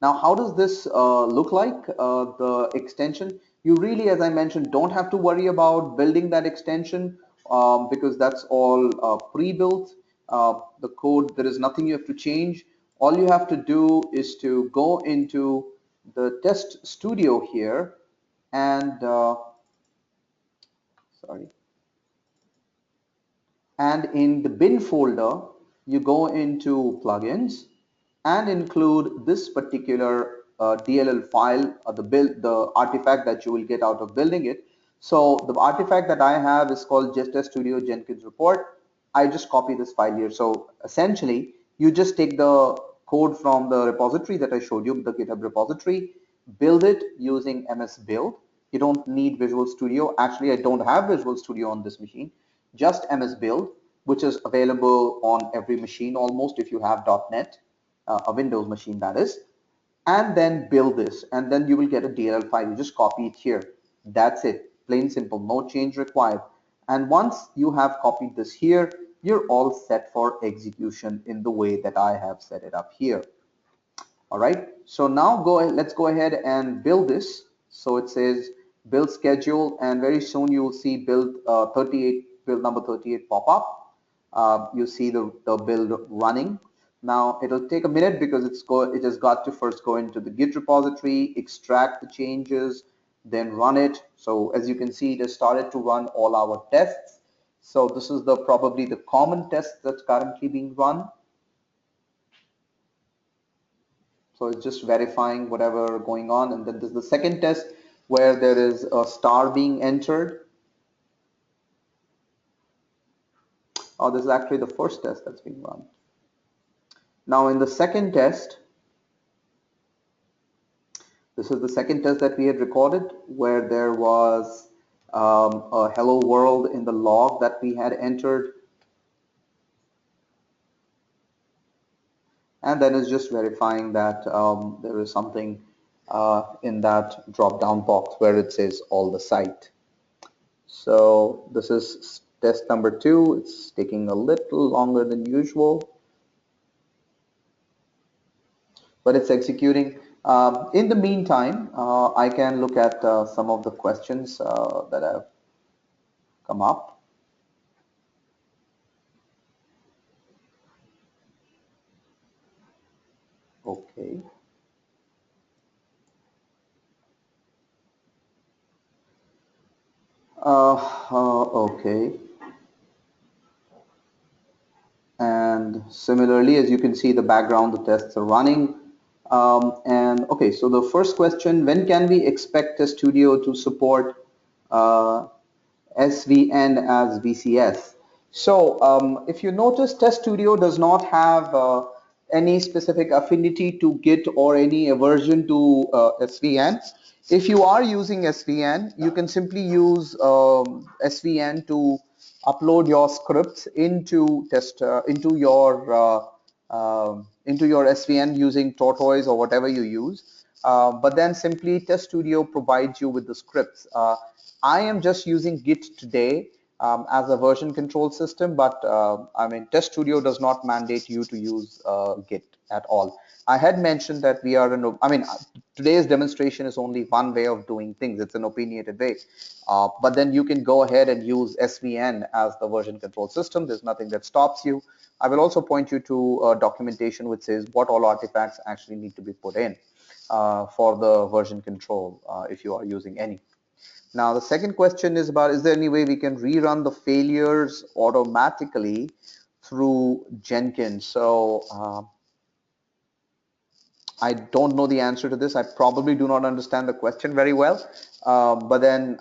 Now, how does this look like, the extension? You really, as I mentioned, don't have to worry about building that extension because that's all pre-built. The code, there is nothing you have to change. All you have to do is to go into the test studio here and sorry, and in the bin folder, you go into plugins and include this particular DLL file, or the artifact that you will get out of building it. So the artifact that I have is called Test Studio Jenkins report. I just copy this file here. So essentially, you just take the code from the repository that I showed you, the GitHub repository, build it using MS Build. You don't need Visual Studio. Actually, I don't have Visual Studio on this machine, just MS Build, which is available on every machine almost if you have .NET, a Windows machine that is, and then build this, and then you will get a DLL file. You just copy it here. That's it, plain simple, no change required. And once you have copied this here, you're all set for execution in the way that I have set it up here. All right, so now let's go ahead and build this. So it says build schedule, and very soon you will see build 38, build number 38 pop up. You see the build running. Now it'll take a minute because it has got to first go into the Git repository, extract the changes, then run it. So as you can see, it has started to run all our tests. So this is probably the common test that's currently being run. So it's just verifying whatever going on, and then there's the second test where there is a star being entered. Oh, this is actually the first test that's being run. Now in the second test, this is the second test that we had recorded where there was a hello world in the log that we had entered. And then it's just verifying that there is something in that drop-down box where it says all the site. So this is test number 2. It's taking a little longer than usual, but it's executing. In the meantime, I can look at some of the questions that have come up. Okay. Okay. And similarly, as you can see, the background, the tests are running. And okay, so the first question, when can we expect Test Studio to support SVN as VCS? So if you notice, Test Studio does not have any specific affinity to Git or any aversion to SVN. If you are using SVN, you can simply use SVN to upload your scripts into your SVN using Tortoise or whatever you use. But then simply Test Studio provides you with the scripts. I am just using Git today as a version control system, but I mean, Test Studio does not mandate you to use Git at all. I had mentioned that we are today's demonstration is only one way of doing things. It's an opinionated way. But then you can go ahead and use SVN as the version control system. There's nothing that stops you. I will also point you to documentation which says what all artifacts actually need to be put in for the version control if you are using any. Now, the second question is about, is there any way we can rerun the failures automatically through Jenkins? So I don't know the answer to this. I probably do not understand the question very well. But then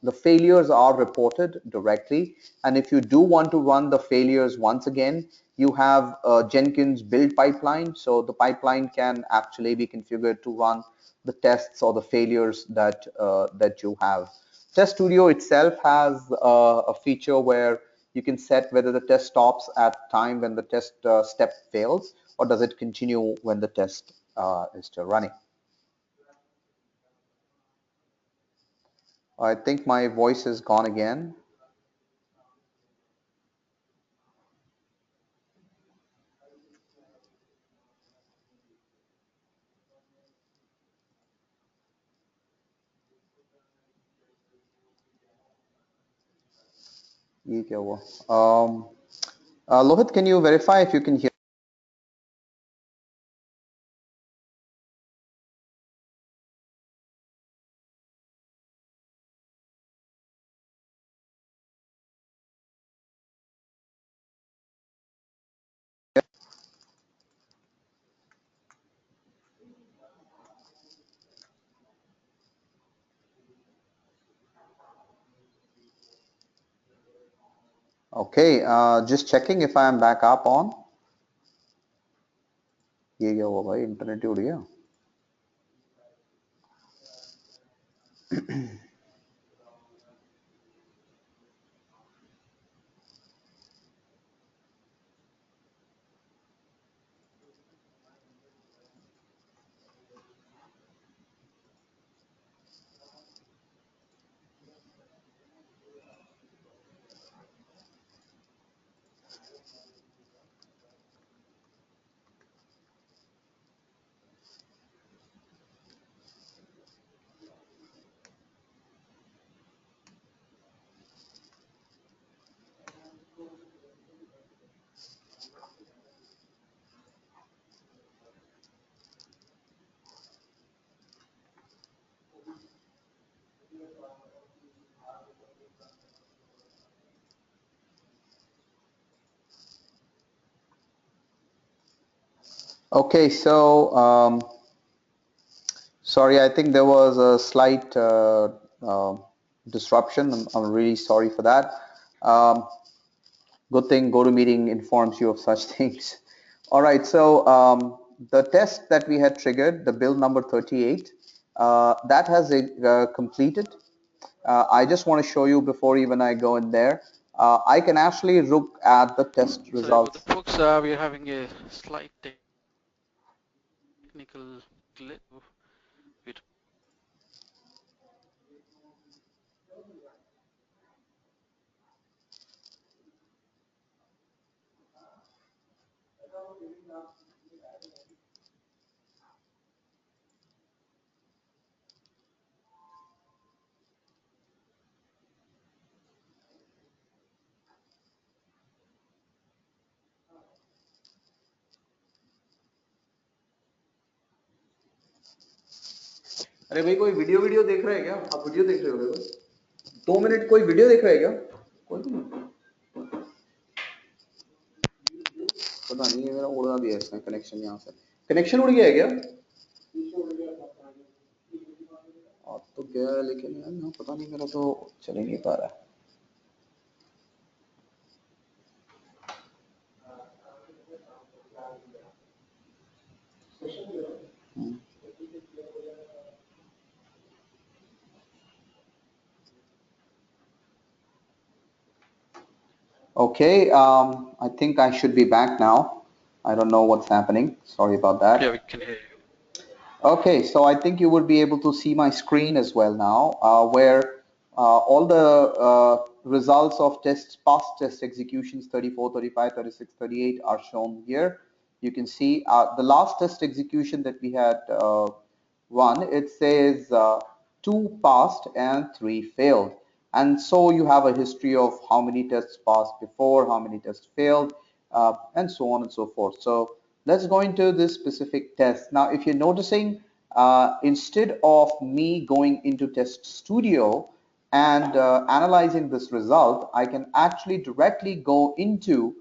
the failures are reported directly. And if you do want to run the failures once again, you have a Jenkins build pipeline. So the pipeline can actually be configured to run the tests or the failures that you have. Test Studio itself has a feature where you can set whether the test stops at time when the test step fails, or does it continue when the test is still running. I think my voice is gone again. ये क्या हुआ? Lohit, can you verify if you can hear? Okay, just checking if I am back up on. ये क्या हुआ भाई? Internet ही उड़ गया. Okay, so sorry, I think there was a slight disruption. I'm really sorry for that. Good thing GoToMeeting informs you of such things. All right, so the test that we had triggered, the build number 38, that has completed. I just want to show you before even I go in there. I can actually look at the test results. So, folks, we are having a slight technical glitch. अरे भाई कोई video देख रहे हैं क्या? आप video देख रहे हो? 2 मिनट कोई वीडियो देख रहा है क्या? कोई नहीं, पता नहीं है, मेरा उड़ा दिया इसने कनेक्शन. यहाँ से कनेक्शन उड़ गया है क्या? आप तो गया है लेकिन यार यहाँ पता नहीं, मेरा तो चल ही नहीं पा रहा है. Okay, I think I should be back now. I don't know what's happening. Sorry about Yeah, that. we can hear you. Okay, so I think you would be able to see my screen as well now, where all the results of tests, past test executions 34, 35, 36, 38 are shown here. You can see the last test execution that we had run, it says 2 passed and 3 failed. And so you have a history of how many tests passed before, how many tests failed, and so on and so forth. So let's go into this specific test. Now, if you're noticing, instead of me going into Test Studio and analyzing this result, I can actually directly go into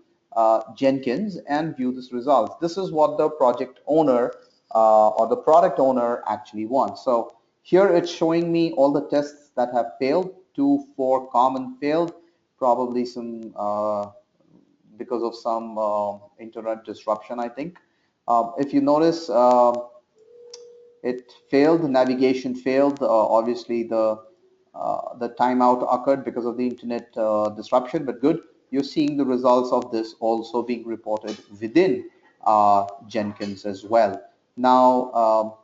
Jenkins and view this result. This is what the project owner or the product owner actually wants. So here it's showing me all the tests that have failed. 2, 4 common failed, probably some because of some internet disruption, I think. If you notice, it failed, the navigation failed. Obviously, the timeout occurred because of the internet disruption, but good. You're seeing the results of this also being reported within Jenkins as well. Now,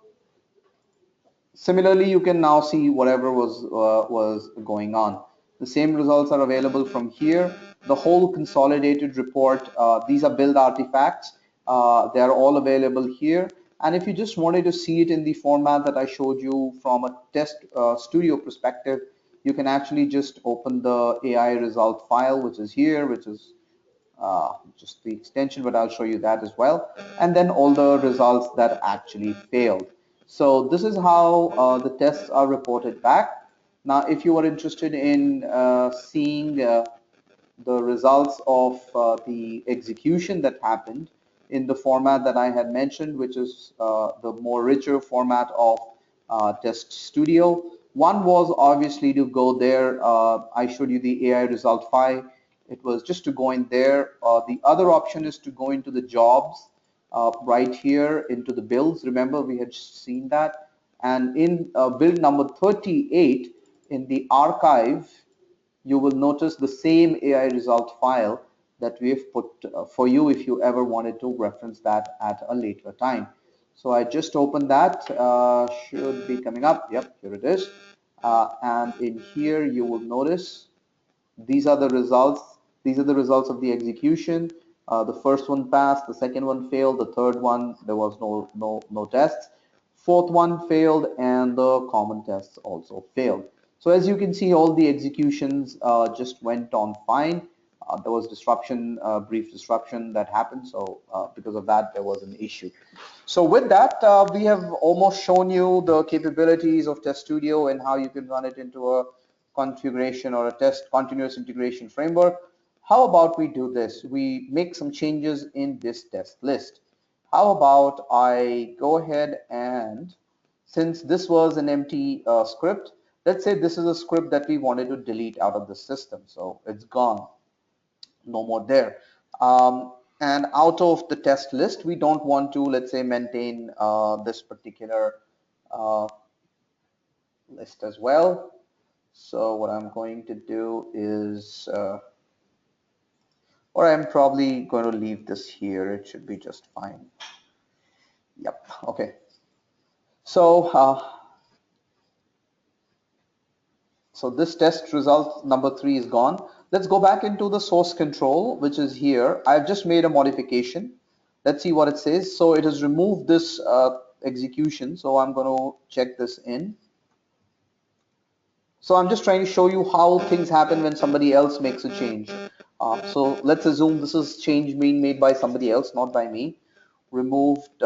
similarly, you can now see whatever was going on. The same results are available from here. The whole consolidated report, these are build artifacts. They are all available here. And if you just wanted to see it in the format that I showed you from a test studio perspective, you can actually just open the AI result file, which is here, which is just the extension, but I'll show you that as well. And then all the results that actually failed. So this is how the tests are reported back. Now, if you are interested in seeing the results of the execution that happened in the format that I had mentioned, which is the more richer format of Test Studio. One was obviously to go there. I showed you the AI result file. It was just to go in there. The other option is to go into the jobs right here into the builds. Remember, we had seen that. And in build number 38 in the archive, you will notice the same AI result file that we have put for you if you ever wanted to reference that at a later time. So I just opened that, should be coming up. Yep, here it is. And in here you will notice these are the results. These are the results of the execution. The first one passed, the second one failed, the third one there was no tests. Fourth one failed, and the common tests also failed. So as you can see, all the executions just went on fine. There was disruption, brief disruption that happened. So because of that, there was an issue. So with that, we have almost shown you the capabilities of Test Studio and how you can run it into a configuration or a test continuous integration framework. How about we do this? We make some changes in this test list. How about I go ahead and, since this was an empty script, let's say this is a script that we wanted to delete out of the system. So it's gone, no more there. And out of the test list, we don't want to, let's say, maintain this particular uh, list as well. So what I'm going to do is, or I'm probably going to leave this here. It should be just fine. Yep. Okay. So, so this test result number 3 is gone. Let's go back into the source control, which is here. I've just made a modification. Let's see what it says. So it has removed this execution. So I'm going to check this in. So I'm just trying to show you how things happen when somebody else makes a change. So let's assume this is change being made by somebody else, not by me. Removed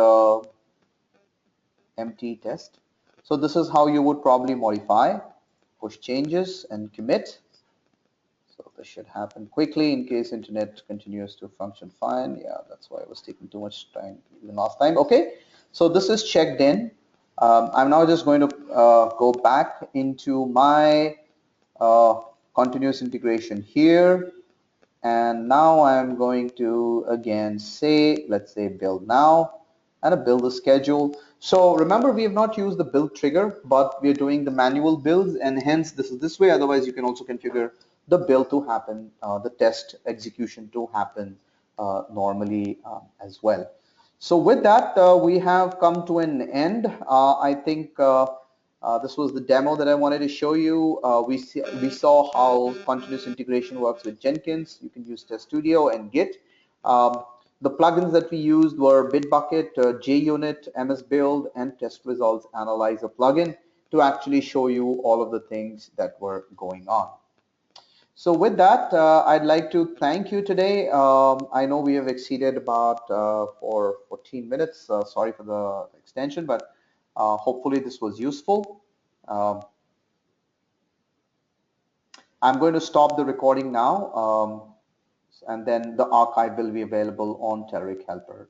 empty test. So this is how you would probably modify, push changes and commit. So this should happen quickly in case internet continues to function fine. Yeah, that's why it was taking too much time even last time. Okay, so this is checked in. I'm now just going to go back into my continuous integration here, and now I'm going to again say, let's say build now, and a build the schedule. So remember, we have not used the build trigger, but we are doing the manual builds, and hence this is this way. Otherwise you can also configure the build to happen, the test execution to happen normally as well. So with that, we have come to an end. I think this was the demo that I wanted to show you. We saw how continuous integration works with Jenkins. You can use Test Studio and Git. The plugins that we used were Bitbucket, JUnit, MSBuild, and Test Results Analyzer plugin to actually show you all of the things that were going on. So with that, I'd like to thank you today. I know we have exceeded about for 14 minutes. Sorry for the extension, but hopefully this was useful. Um, I'm going to stop the recording now, and then the archive will be available on Telerik Helper.